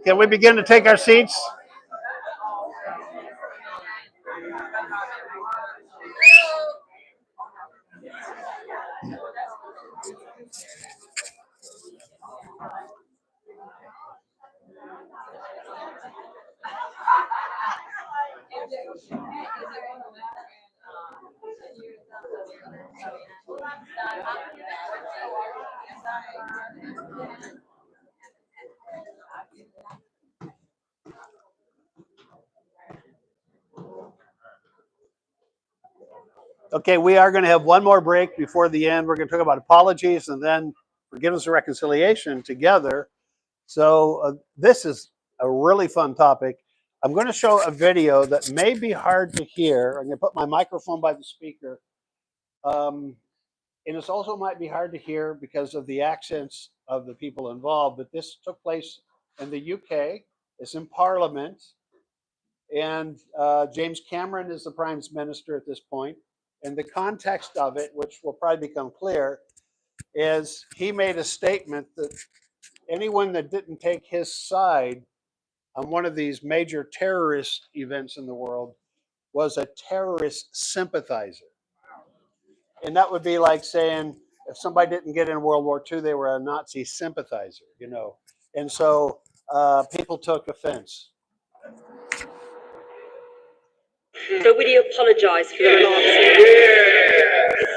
Can we begin to take our seats? Okay, we are going to have one more break before the end. We're going to talk about apologies and then forgiveness and reconciliation together. So this is a really fun topic. I'm going to show a video that may be hard to hear. I'm going to put my microphone by the speaker. And it also might be hard to hear because of the accents of the people involved. But this took place in the UK. It's in Parliament. And James Cameron is the Prime Minister at this point. And the context of it, which will probably become clear, is he made a statement that anyone that didn't take his side on one of these major terrorist events in the world was a terrorist sympathizer. And that would be like saying if somebody didn't get in World War II, they were a Nazi sympathizer, you know. And so people took offense. So will you apologise for the remarks meeting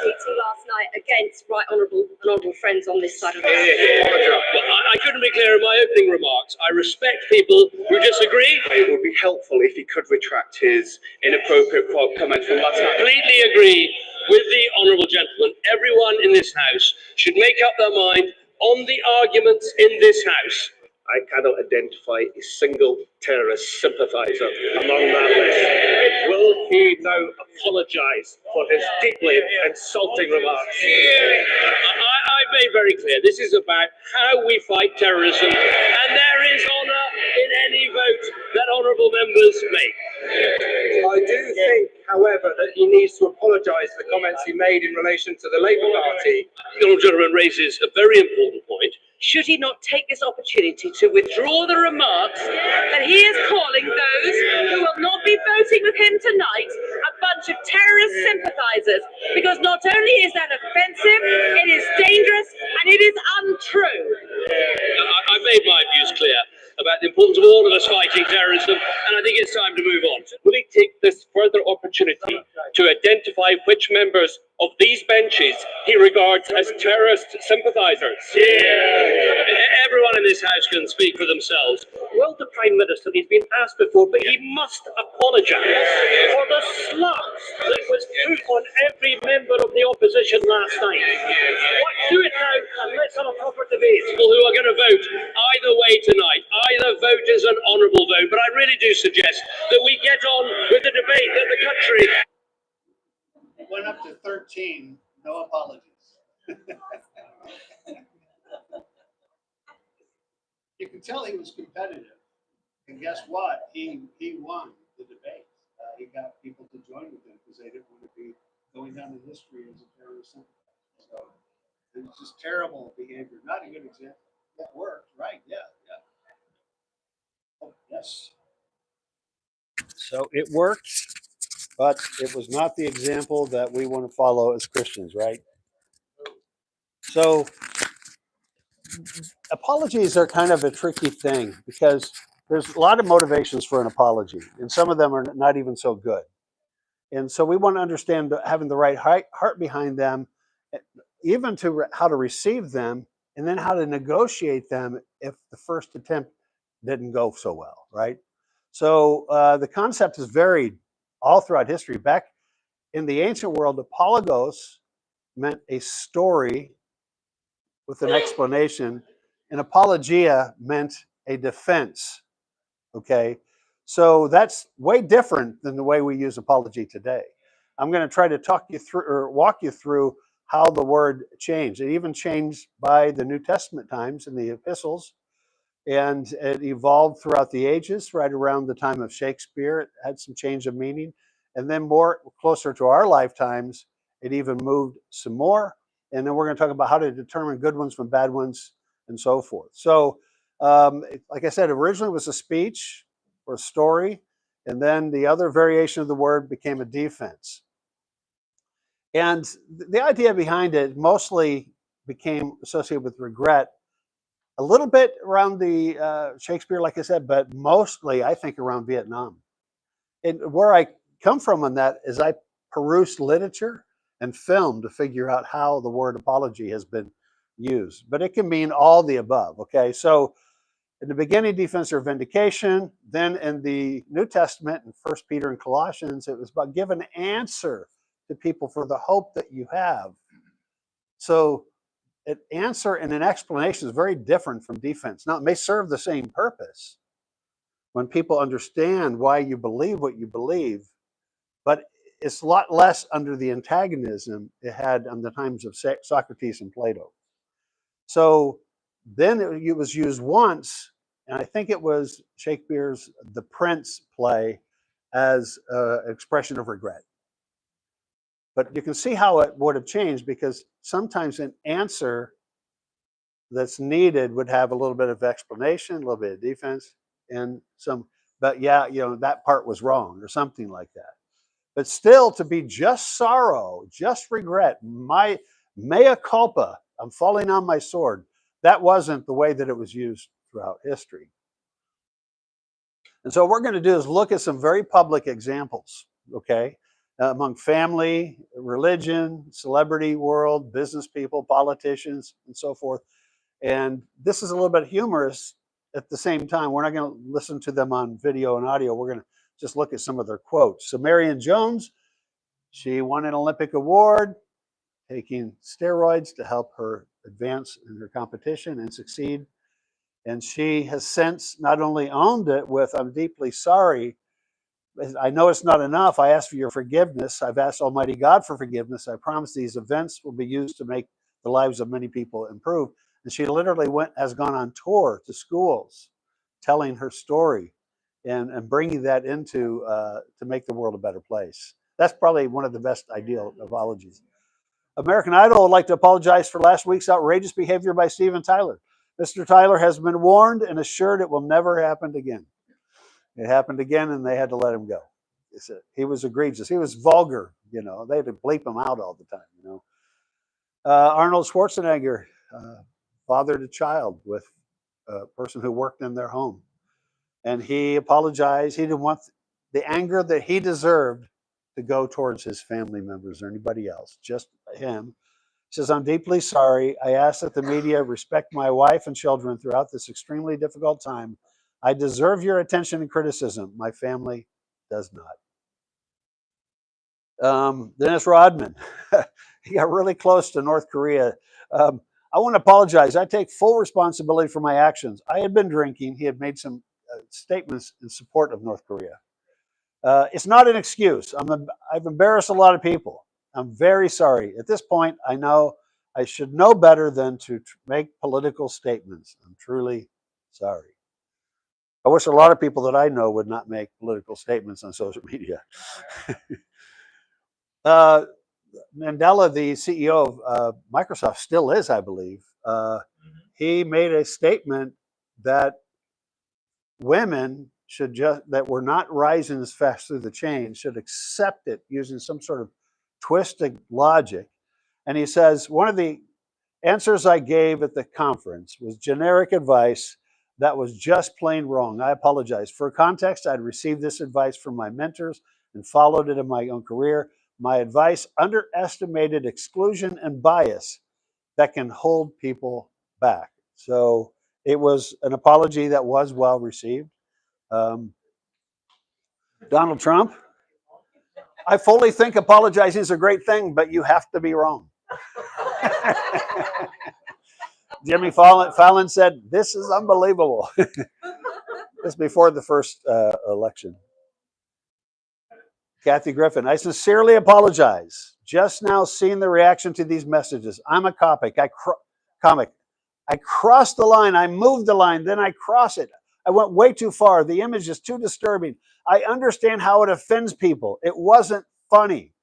last night against right honourable friends on this side of the house? Well, I couldn't be clearer in my opening remarks. I respect people who disagree. It would be helpful if he could retract his inappropriate comments from last night. Completely agree with the honourable gentleman. Everyone in this house should make up their mind on the arguments in this house. I cannot identify a single terrorist sympathiser among that list. Will he now apologise for his deeply insulting remarks? I made very clear this is about how we fight terrorism, and there is honour in any vote that honourable members make. I do think, however, that he needs to apologise for the comments he made in relation to the Labour Party. The honourable gentleman raises a very important point. Should he not take this opportunity to withdraw the remarks that he is calling those who will not be voting with him tonight a bunch of terrorist sympathisers? Because not only is that offensive, it is dangerous and it is untrue. I've made my views clear about the importance of all of us fighting terrorism, and I think it's time to move on. Will he take this further opportunity to identify which members of these benches he regards as terrorist sympathisers? Everyone in this house can speak for themselves. Well, the Prime Minister, he's been asked before, but he must apologise for the slurs that was put on every member of the opposition last night. Do it now and let's have a proper debate. People who are going to vote either way tonight, either vote is an honourable vote, but I really do suggest that we get on with the debate that the country... Went up to 13, no apologies. You can tell he was competitive. And guess what? He won the debate. He got people to join with him because they didn't want to be going down in history as a terrorist sympathizer. So it was just terrible behavior. Not a good example. That worked, right? Yeah. Oh, yes. So it worked, but it was not the example that we want to follow as Christians, right? So apologies are kind of a tricky thing because there's a lot of motivations for an apology, and some of them are not even so good. And so we want to understand having the right heart behind them, even to how to receive them, and then how to negotiate them if the first attempt didn't go so well, right? So the concept is varied all throughout history. Back in the ancient world, apologos meant a story with an explanation, and apologia meant a defense, okay? So that's way different than the way we use apology today. I'm going to try to talk you through or walk you through how the word changed. It even changed by the New Testament times in the epistles. And it evolved throughout the ages, right around the time of Shakespeare. It had some change of meaning. And then more closer to our lifetimes, it even moved some more. And then we're going to talk about how to determine good ones from bad ones and so forth. So, like I said, originally it was a speech or a story. And then the other variation of the word became a defense. And the idea behind it mostly became associated with regret, a little bit around the Shakespeare, like I said, but mostly I think around Vietnam. And where I come from on that is I perused literature and film to figure out how the word apology has been used. But it can mean all the above. Okay, so in the beginning, defense or vindication. Then in the New Testament, in First Peter and Colossians, it was about give an answer to people for the hope that you have. So an answer and an explanation is very different from defense. Now, it may serve the same purpose when people understand why you believe what you believe, but it's a lot less under the antagonism it had on the times of Socrates and Plato. So then it was used once, and I think it was Shakespeare's The Prince play as an expression of regret. But you can see how it would have changed, because sometimes an answer that's needed would have a little bit of explanation, a little bit of defense, and some, but yeah, that part was wrong or something like that. But still, to be just sorrow, just regret, my mea culpa, I'm falling on my sword, that wasn't the way that it was used throughout history. And so what we're going to do is look at some very public examples, okay, among family, religion, celebrity world, business people, politicians, and so forth. And this is a little bit humorous at the same time. We're not going to listen to them on video and audio. We're going to just look at some of their quotes. So Marion Jones, she won an Olympic award, taking steroids to help her advance in her competition and succeed. And she has since not only owned it with, I'm deeply sorry, I know it's not enough. I ask for your forgiveness. I've asked Almighty God for forgiveness. I promise these events will be used to make the lives of many people improve. And she literally has gone on tour to schools, telling her story and bringing that into to make the world a better place. That's probably one of the best ideal apologies. American Idol would like to apologize for last week's outrageous behavior by Steven Tyler. Mr. Tyler has been warned and assured it will never happen again. It happened again, and they had to let him go. He was egregious. He was vulgar. They had to bleep him out all the time. Arnold Schwarzenegger fathered a child with a person who worked in their home, and he apologized. He didn't want the anger that he deserved to go towards his family members or anybody else, just him. He says, I'm deeply sorry. I ask that the media respect my wife and children throughout this extremely difficult time. I deserve your attention and criticism. My family does not. Dennis Rodman, he got really close to North Korea. I want to apologize. I take full responsibility for my actions. I had been drinking. He had made some statements in support of North Korea. It's not an excuse. I've embarrassed a lot of people. I'm very sorry. At this point, I know I should know better than to make political statements. I'm truly sorry. I wish a lot of people that I know would not make political statements on social media. Mandela, the CEO of Microsoft, still is, I believe. He made a statement that women that were not rising as fast through the chain should accept it using some sort of twisted logic. And he says, one of the answers I gave at the conference was generic advice that was just plain wrong. I apologize. For context, I'd received this advice from my mentors and followed it in my own career. My advice underestimated exclusion and bias that can hold people back. So it was an apology that was well received. Donald Trump, I fully think apologizing is a great thing, but you have to be wrong. Jimmy Fallon said, this is unbelievable. This before the first election. Kathy Griffin, I sincerely apologize. Just now seeing the reaction to these messages. I'm a comic. I crossed the line. I moved the line. Then I cross it. I went way too far. The image is too disturbing. I understand how it offends people. It wasn't funny.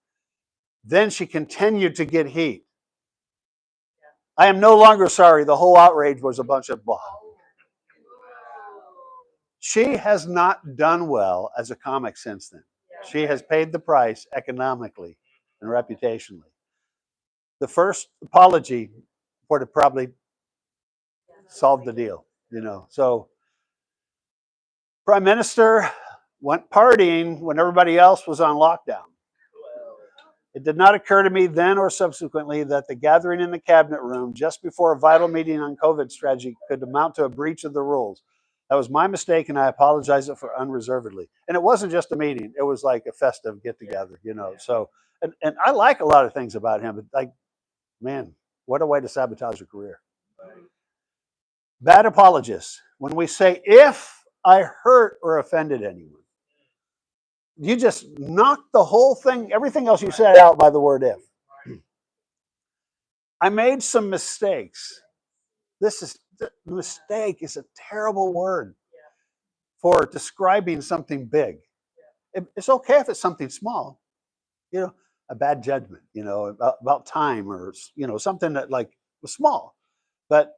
Then she continued to get heat. I am no longer sorry. The whole outrage was a bunch of blah. She has not done well as a comic since then. She has paid the price economically and reputationally. The first apology would have probably solved the deal, you know. So, Prime Minister went partying when everybody else was on lockdown. It did not occur to me then or subsequently that the gathering in the cabinet room just before a vital meeting on COVID strategy could amount to a breach of the rules. That was my mistake, and I apologize for unreservedly. And it wasn't just a meeting; it was like a festive get together, you know. So, and I like a lot of things about him, but like, man, what a way to sabotage a career. Bad apologists. When we say if I hurt or offended anyone, you just knock the whole thing, everything else you said out by the word if. I made some mistakes. Mistake is a terrible word for describing something big. It's okay if it's something small, you know, a bad judgment, you know, about time or, you know, something that like was small. But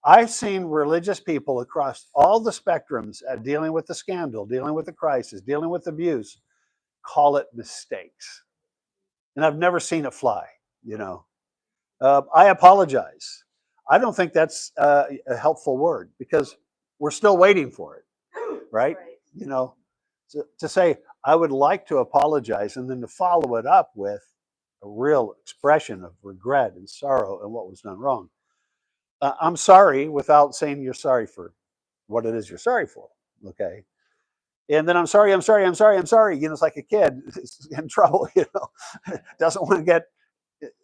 I've seen religious people across all the spectrums at dealing with the scandal, dealing with the crisis, dealing with abuse, call it mistakes. And I've never seen it fly, you know. I apologize. I don't think that's a helpful word because we're still waiting for it, right? You know, to say, I would like to apologize and then to follow it up with a real expression of regret and sorrow and what was done wrong. I'm sorry without saying you're sorry for what it is you're sorry for, okay? And then I'm sorry. You know, it's like a kid in trouble, you know, doesn't want to get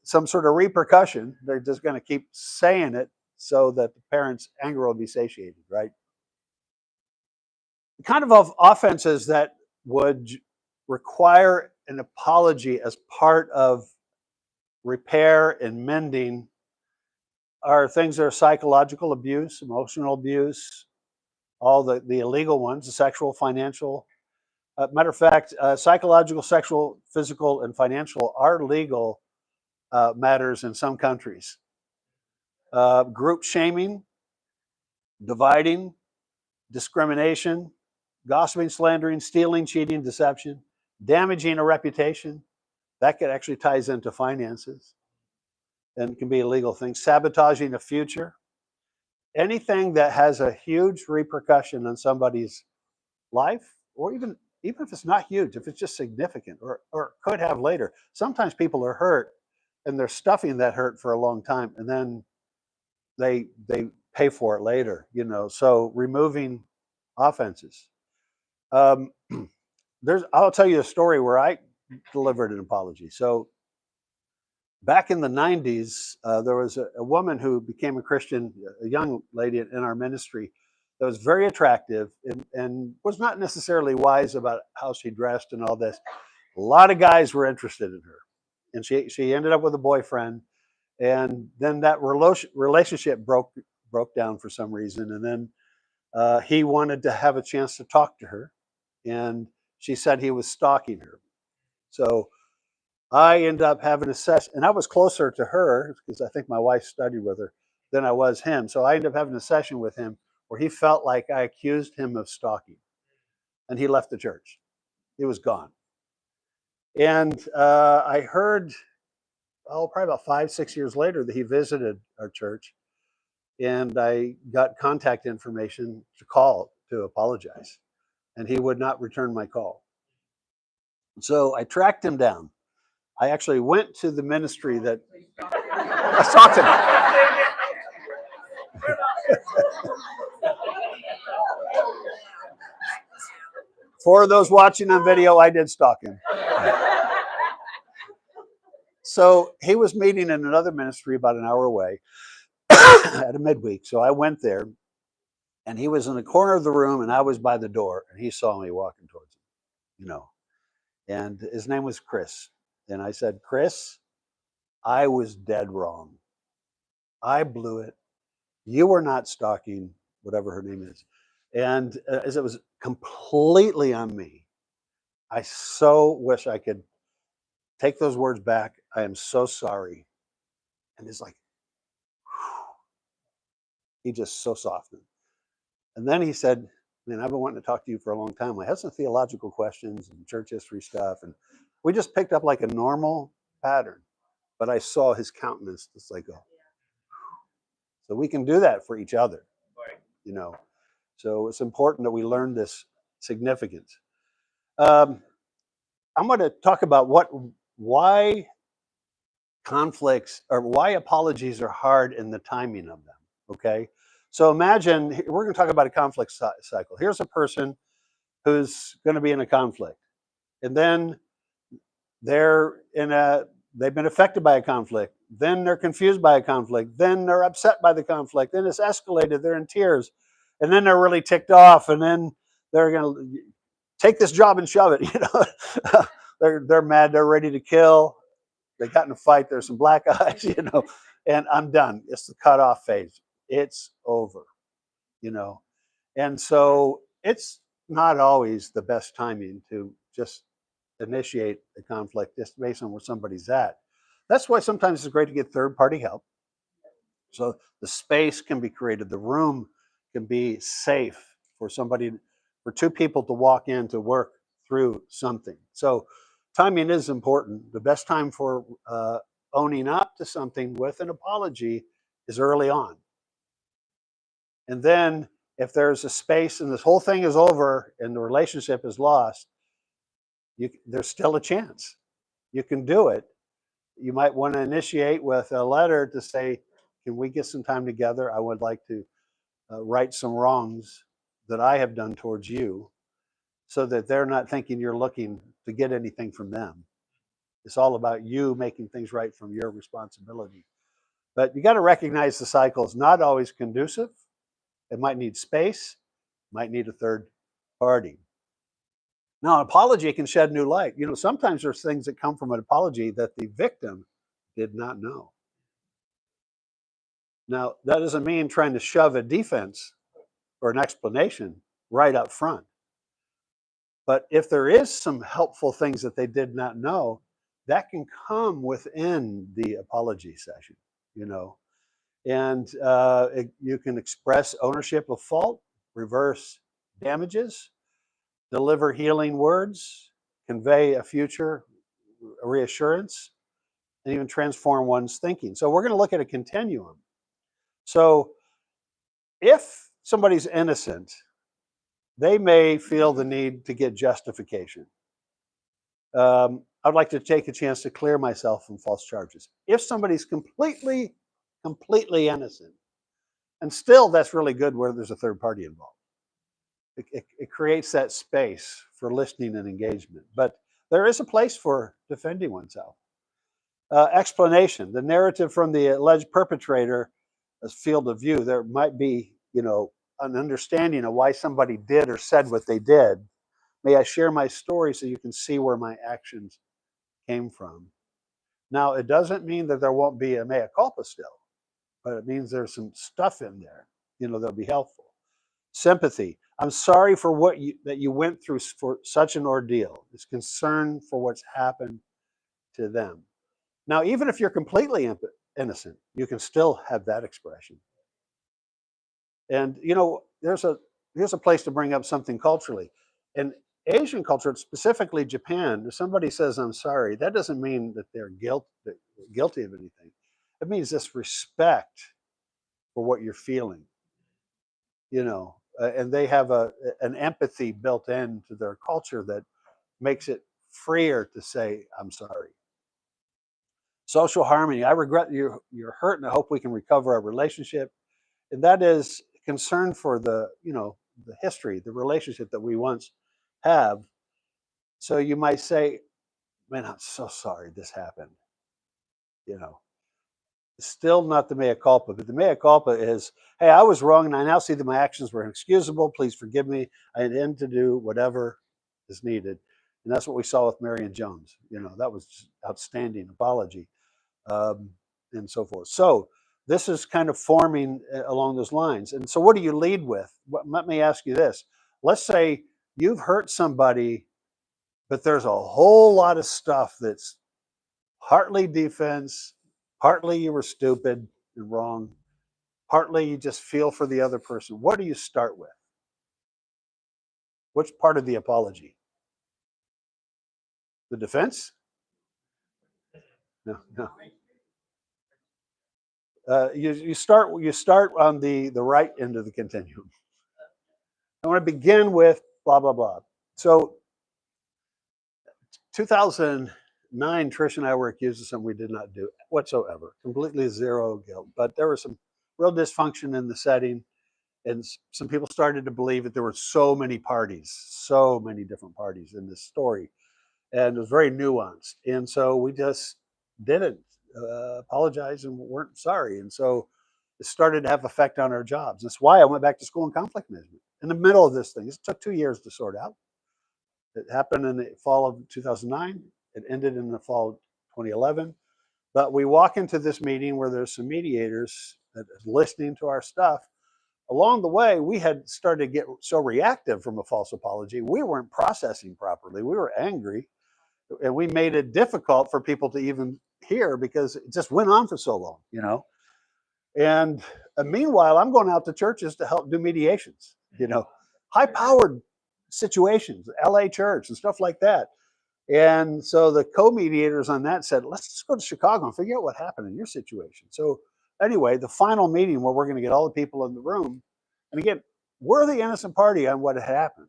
some sort of repercussion. They're just going to keep saying it so that the parents' anger will be satiated, right? The kind of offenses that would require an apology as part of repair and mending are things that are psychological abuse, emotional abuse, all the illegal ones, the sexual, financial. Matter of fact, psychological, sexual, physical, and financial are legal matters in some countries. Group shaming, dividing, discrimination, gossiping, slandering, stealing, cheating, deception, damaging a reputation. That could actually ties into finances and can be a legal thing. Sabotaging a future. Anything that has a huge repercussion on somebody's life, or even if it's not huge, if it's just significant or could have later. Sometimes people are hurt and they're stuffing that hurt for a long time and then they pay for it later, you know. So removing offenses. I'll tell you a story where I delivered an apology. So back in the 90s, there was a woman who became a Christian, a young lady in our ministry that was very attractive and was not necessarily wise about how she dressed and all this. A lot of guys were interested in her. And she ended up with a boyfriend. And then that relationship broke down for some reason. And then he wanted to have a chance to talk to her. And she said he was stalking her. So I ended up having a session, and I was closer to her because I think my wife studied with her than I was him. So I ended up having a session with him where he felt like I accused him of stalking, and he left the church. He was gone. And I heard, probably about 5-6 years later, that he visited our church, and I got contact information to call to apologize, and he would not return my call. So I tracked him down. I actually went to the ministry that I stalked him. For those watching on video, I did stalk him. So he was meeting in another ministry about an hour away at a midweek. So I went there, and he was in the corner of the room, and I was by the door, and he saw me walking towards him, you know. And his name was Chris. And I said, Chris, I was dead wrong. I blew it. You were not stalking whatever her name is. And as it was completely on me, I so wish I could take those words back. I am so sorry. And it's like, he just so softened. And then he said, man, I've been wanting to talk to you for a long time. I had some theological questions and church history stuff. And we just picked up like a normal pattern. But I saw his countenance just like, oh. So we can do that for each other, you know. So it's important that we learn this significance. I'm going to talk about why conflicts or why apologies are hard in the timing of them. Okay. So imagine we're going to talk about a conflict cycle. Here's a person who's going to be in a conflict, and then they've been affected by a conflict. Then they're confused by a conflict. Then they're upset by the conflict. Then it's escalated. They're in tears, and then they're really ticked off, and then they're going to take this job and shove it. You know, they're mad. They're ready to kill. They got in a fight. There's some black eyes. You know, and I'm done. It's the cutoff phase. It's over. You know, and so it's not always the best timing to just initiate a conflict just based on where somebody's at. That's why sometimes it's great to get third party help. So the space can be created, the room can be safe for two people to walk in to work through something. So timing is important. The best time for owning up to something with an apology is early on. And then if there's a space and this whole thing is over and the relationship is lost, there's still a chance. You can do it. You might want to initiate with a letter to say, can we get some time together? I would like to right some wrongs that I have done towards you, so that they're not thinking you're looking to get anything from them. It's all about you making things right from your responsibility. But you got to recognize the cycle is not always conducive. It might need space, might need a third party. Now, an apology can shed new light. You know, sometimes there's things that come from an apology that the victim did not know. Now, that doesn't mean trying to shove a defense or an explanation right up front. But if there is some helpful things that they did not know, that can come within the apology session, you know. And you can express ownership of fault, reverse damages, deliver healing words, convey a future reassurance, and even transform one's thinking. So we're going to look at a continuum. So if somebody's innocent, they may feel the need to get justification. I'd like to take a chance to clear myself from false charges. If somebody's completely innocent, and still that's really good where there's a third party involved. It creates that space for listening and engagement. But there is a place for defending oneself. Explanation, the narrative from the alleged perpetrator as field of view. There might be, you know, an understanding of why somebody did or said what they did. May I share my story so you can see where my actions came from. Now, it doesn't mean that there won't be a mea culpa still, but it means there's some stuff in there, you know, that'll be helpful. Sympathy. I'm sorry for that you went through for such an ordeal. It's concern for what's happened to them. Now, even if you're completely innocent, you can still have that expression. And you know, here's a place to bring up something culturally. In Asian culture, specifically Japan, if somebody says I'm sorry, that doesn't mean that they're guilty of anything. It means this respect for what you're feeling. You know, and they have an empathy built into their culture that makes it freer to say I'm sorry. Social harmony. I regret you're hurt, and I hope we can recover our relationship. And that is concern for the history, the relationship that we once have. So you might say, "Man, I'm so sorry this happened." You know, still not the mea culpa, but the mea culpa is, "Hey, I was wrong, and I now see that my actions were inexcusable. Please forgive me. I intend to do whatever is needed." And that's what we saw with Marion Jones. You know, that was outstanding apology, and so forth. So this is kind of forming along those lines. And so what do you lead with? Let me ask you this. Let's say you've hurt somebody, but there's a whole lot of stuff that's partly defense, partly you were stupid and wrong, partly you just feel for the other person. What do you start with? Which part of the apology? The defense? No, no. You start on the right end of the continuum. I want to begin with blah blah blah. So 2009, Trish and I were accused of something we did not do whatsoever. Completely zero guilt. But there was some real dysfunction in the setting, and some people started to believe that there were so many parties, so many different parties in this story, and it was very nuanced. And so we just didn't apologize and weren't sorry. And so it started to have effect on our jobs. That's why I went back to school in conflict management in the middle of this thing. It took 2 years to sort out. It happened in the fall of 2009. It ended in the fall of 2011. But we walk into this meeting where there's some mediators that are listening to our stuff. Along the way, we had started to get so reactive from a false apology. We weren't processing properly. We were angry. And we made it difficult for people to even hear because it just went on for so long, you know. And meanwhile, I'm going out to churches to help do mediations, you know, high-powered situations, LA church and stuff like that. And so the co-mediators on that said, let's just go to Chicago and figure out what happened in your situation. So anyway, the final meeting where we're going to get all the people in the room, and again, we're the innocent party on what had happened.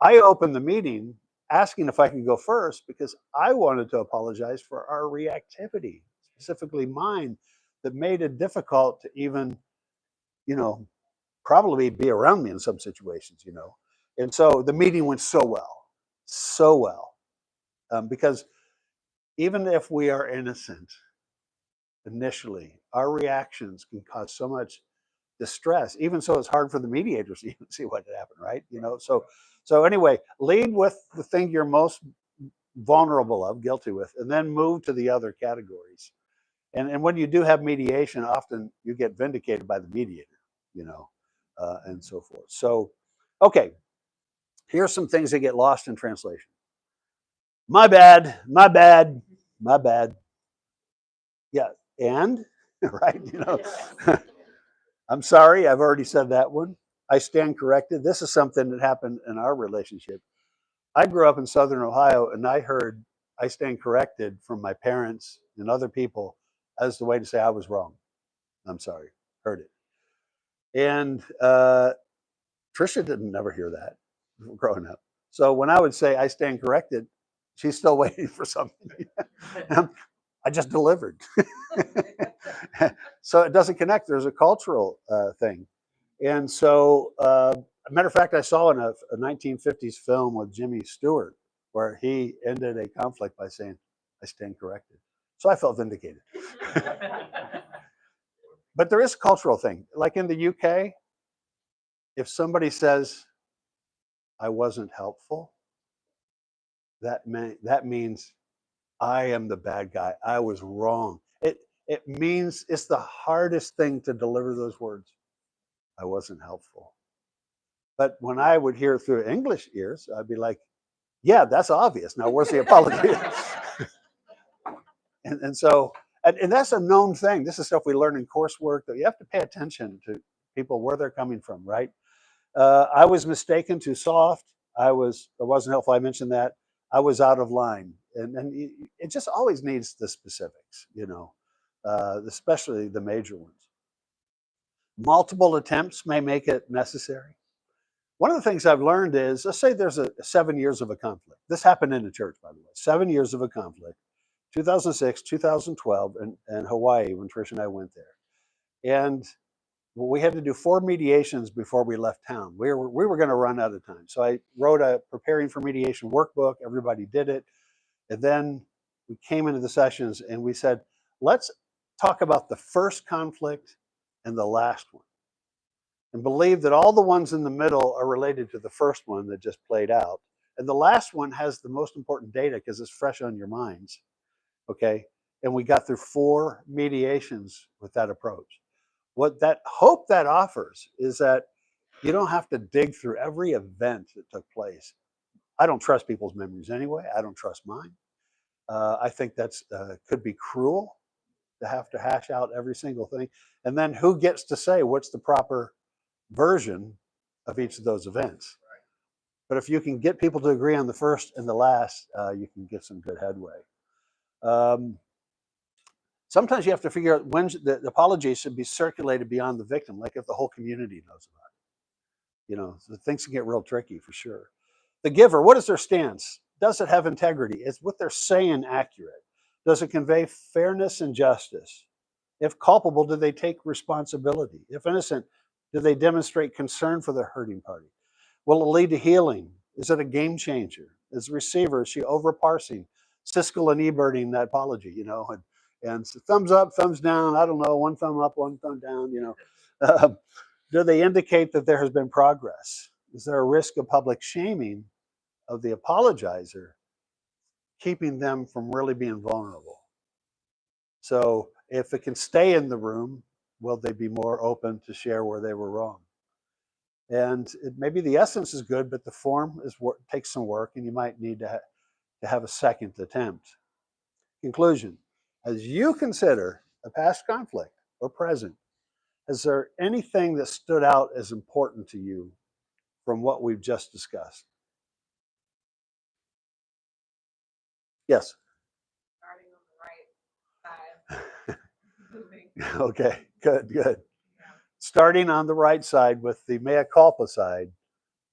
I opened the meeting asking if I could go first because I wanted to apologize for our reactivity, specifically mine, that made it difficult to even, you know, probably be around me in some situations, you know. And so the meeting went so well, because even if we are innocent initially, our reactions can cause so much distress. Even so, it's hard for the mediators to even see what happened, right? You know, so anyway, lead with the thing you're most vulnerable of, guilty with, and then move to the other categories. And when you do have mediation, often you get vindicated by the mediator, you know, and so forth. So, okay, here's some things that get lost in translation. My bad, my bad, my bad. Yeah, and, right, you know. I'm sorry, I've already said that one. I stand corrected. This is something that happened in our relationship. I grew up in Southern Ohio, and I heard I stand corrected from my parents and other people as the way to say I was wrong. I'm sorry, heard it. And Trisha didn't never hear that growing up. So when I would say I stand corrected, she's still waiting for something. I just delivered. So it doesn't connect. There's a cultural thing. And so, a matter of fact, I saw in a 1950s film with Jimmy Stewart where he ended a conflict by saying, I stand corrected. So I felt vindicated. But there is a cultural thing. Like in the UK, if somebody says, I wasn't helpful, that means I am the bad guy. I was wrong. It means it's the hardest thing to deliver those words. I wasn't helpful. But when I would hear it through English ears, I'd be like, yeah, that's obvious. Now, where's the apology? and so, and that's a known thing. This is stuff we learn in coursework that you have to pay attention to people, where they're coming from, right? I was mistaken too soft. I wasn't helpful. I mentioned that. I was out of line. And it just always needs the specifics, you know, especially the major ones. Multiple attempts may make it necessary. One of the things I've learned is, let's say there's 7 years of a conflict. This happened in the church, by the way. 7 years of a conflict, 2006, 2012, and Hawaii, when Trish and I went there. And we had to do 4 mediations before we left town. We were going to run out of time. So I wrote a preparing for mediation workbook. Everybody did it. And then we came into the sessions and we said, let's talk about the first conflict and the last one, and believe that all the ones in the middle are related to the first one that just played out. And the last one has the most important data because it's fresh on your minds. Okay. And we got through 4 mediations with that approach. What that hope that offers is that you don't have to dig through every event that took place. I don't trust people's memories anyway. I don't trust mine. I think that's could be cruel to have to hash out every single thing. And then who gets to say what's the proper version of each of those events? But if you can get people to agree on the first and the last, you can get some good headway. Sometimes you have to figure out when the apology should be circulated beyond the victim, like if the whole community knows about it. You know, so things can get real tricky for sure. The giver, what is their stance? Does it have integrity? Is what they're saying accurate? Does it convey fairness and justice? If culpable, do they take responsibility? If innocent, do they demonstrate concern for the hurting party? Will it lead to healing? Is it a game changer? As the receiver, is she over-parsing, Siskel and Eberting that apology, you know, and so thumbs up, thumbs down, I don't know, one thumb up, one thumb down, you know. Do they indicate that there has been progress? Is there a risk of public shaming of the apologizer, keeping them from really being vulnerable? So if it can stay in the room, will they be more open to share where they were wrong? And maybe the essence is good, but the form takes some work, and you might need to have a second attempt. Conclusion: as you consider a past conflict or present, is there anything that stood out as important to you from what we've just discussed? Yes. Starting on the right side. Moving. Okay, good. Starting on the right side with the mea culpa side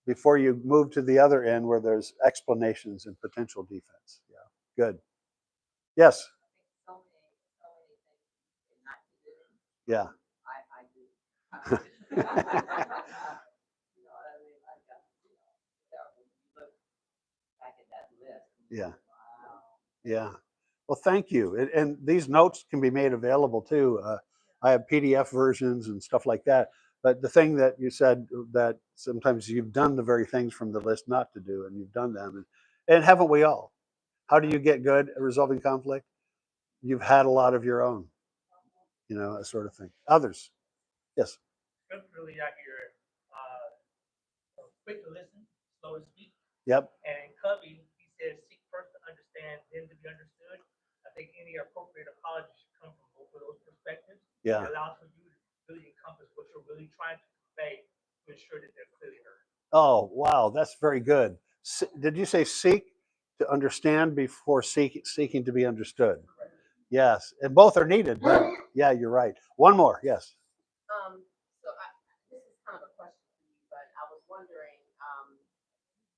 before you move to the other end where there's explanations and potential defense. Yeah, good. Yes. So many things not to do. Yeah. I do. You know what I mean? Like, when you look back at that list. Yeah. Wow. Yeah. Well, thank you. And these notes can be made available too. I have PDF versions and stuff like that. But the thing that you said, that sometimes you've done the very things from the list not to do, and you've done them. And haven't we all? How do you get good at resolving conflict? You've had a lot of your own, you know, that sort of thing. Others? Yes. Scripturally, I hear quick to listen, slow to speak. Yep. And in Covey, he says, seek first to understand, then to be understood. I think any appropriate apology should come from both of those perspectives. Yeah. It allows for you to really encompass what you're really trying to convey to ensure that they're clearly heard. Oh, wow. That's very good. Did you say seek to understand before seeking to be understood? Right. Yes. And both are needed. But yeah, you're right. One more. Yes. This is kind of a question for you, but I was wondering,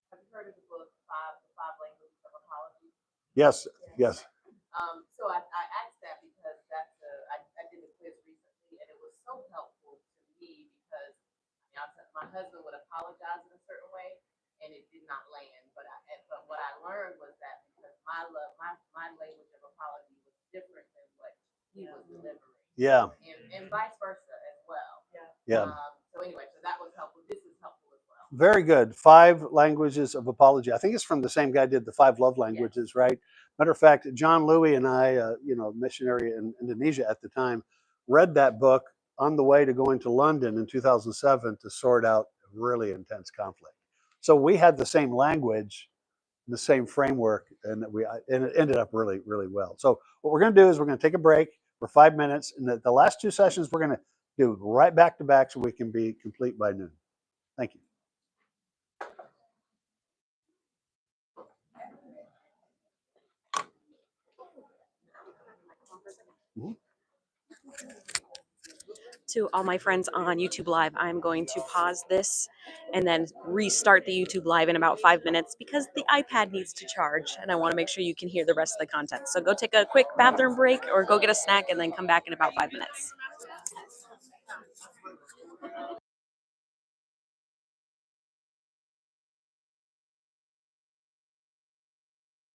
have you heard of the book The Five Languages of Apology? Yes. Yes. So I asked that because I did a quiz recently, and it was so helpful to me because my husband would apologize in a certain way, and it did not land. But what I learned was that because my language of apology was different than what he was delivering. Yeah. And vice versa as well. Yeah. So anyway, so that was helpful. This is helpful as well. Very good. 5 languages of apology. I think it's from the same guy did the 5 love languages, right? Matter of fact, John Louis and I, missionary in Indonesia at the time, read that book on the way to going to London in 2007 to sort out really intense conflict. So we had the same language, the same framework, and it ended up really, really well. So what we're going to do is we're going to take a break for 5 minutes, and the last 2 sessions we're going to do right back to back so we can be complete by noon. Thank you. To all my friends on YouTube Live, I'm going to pause this and then restart the YouTube Live in about 5 minutes because the iPad needs to charge and I want to make sure you can hear the rest of the content. So go take a quick bathroom break or go get a snack and then come back in about 5 minutes.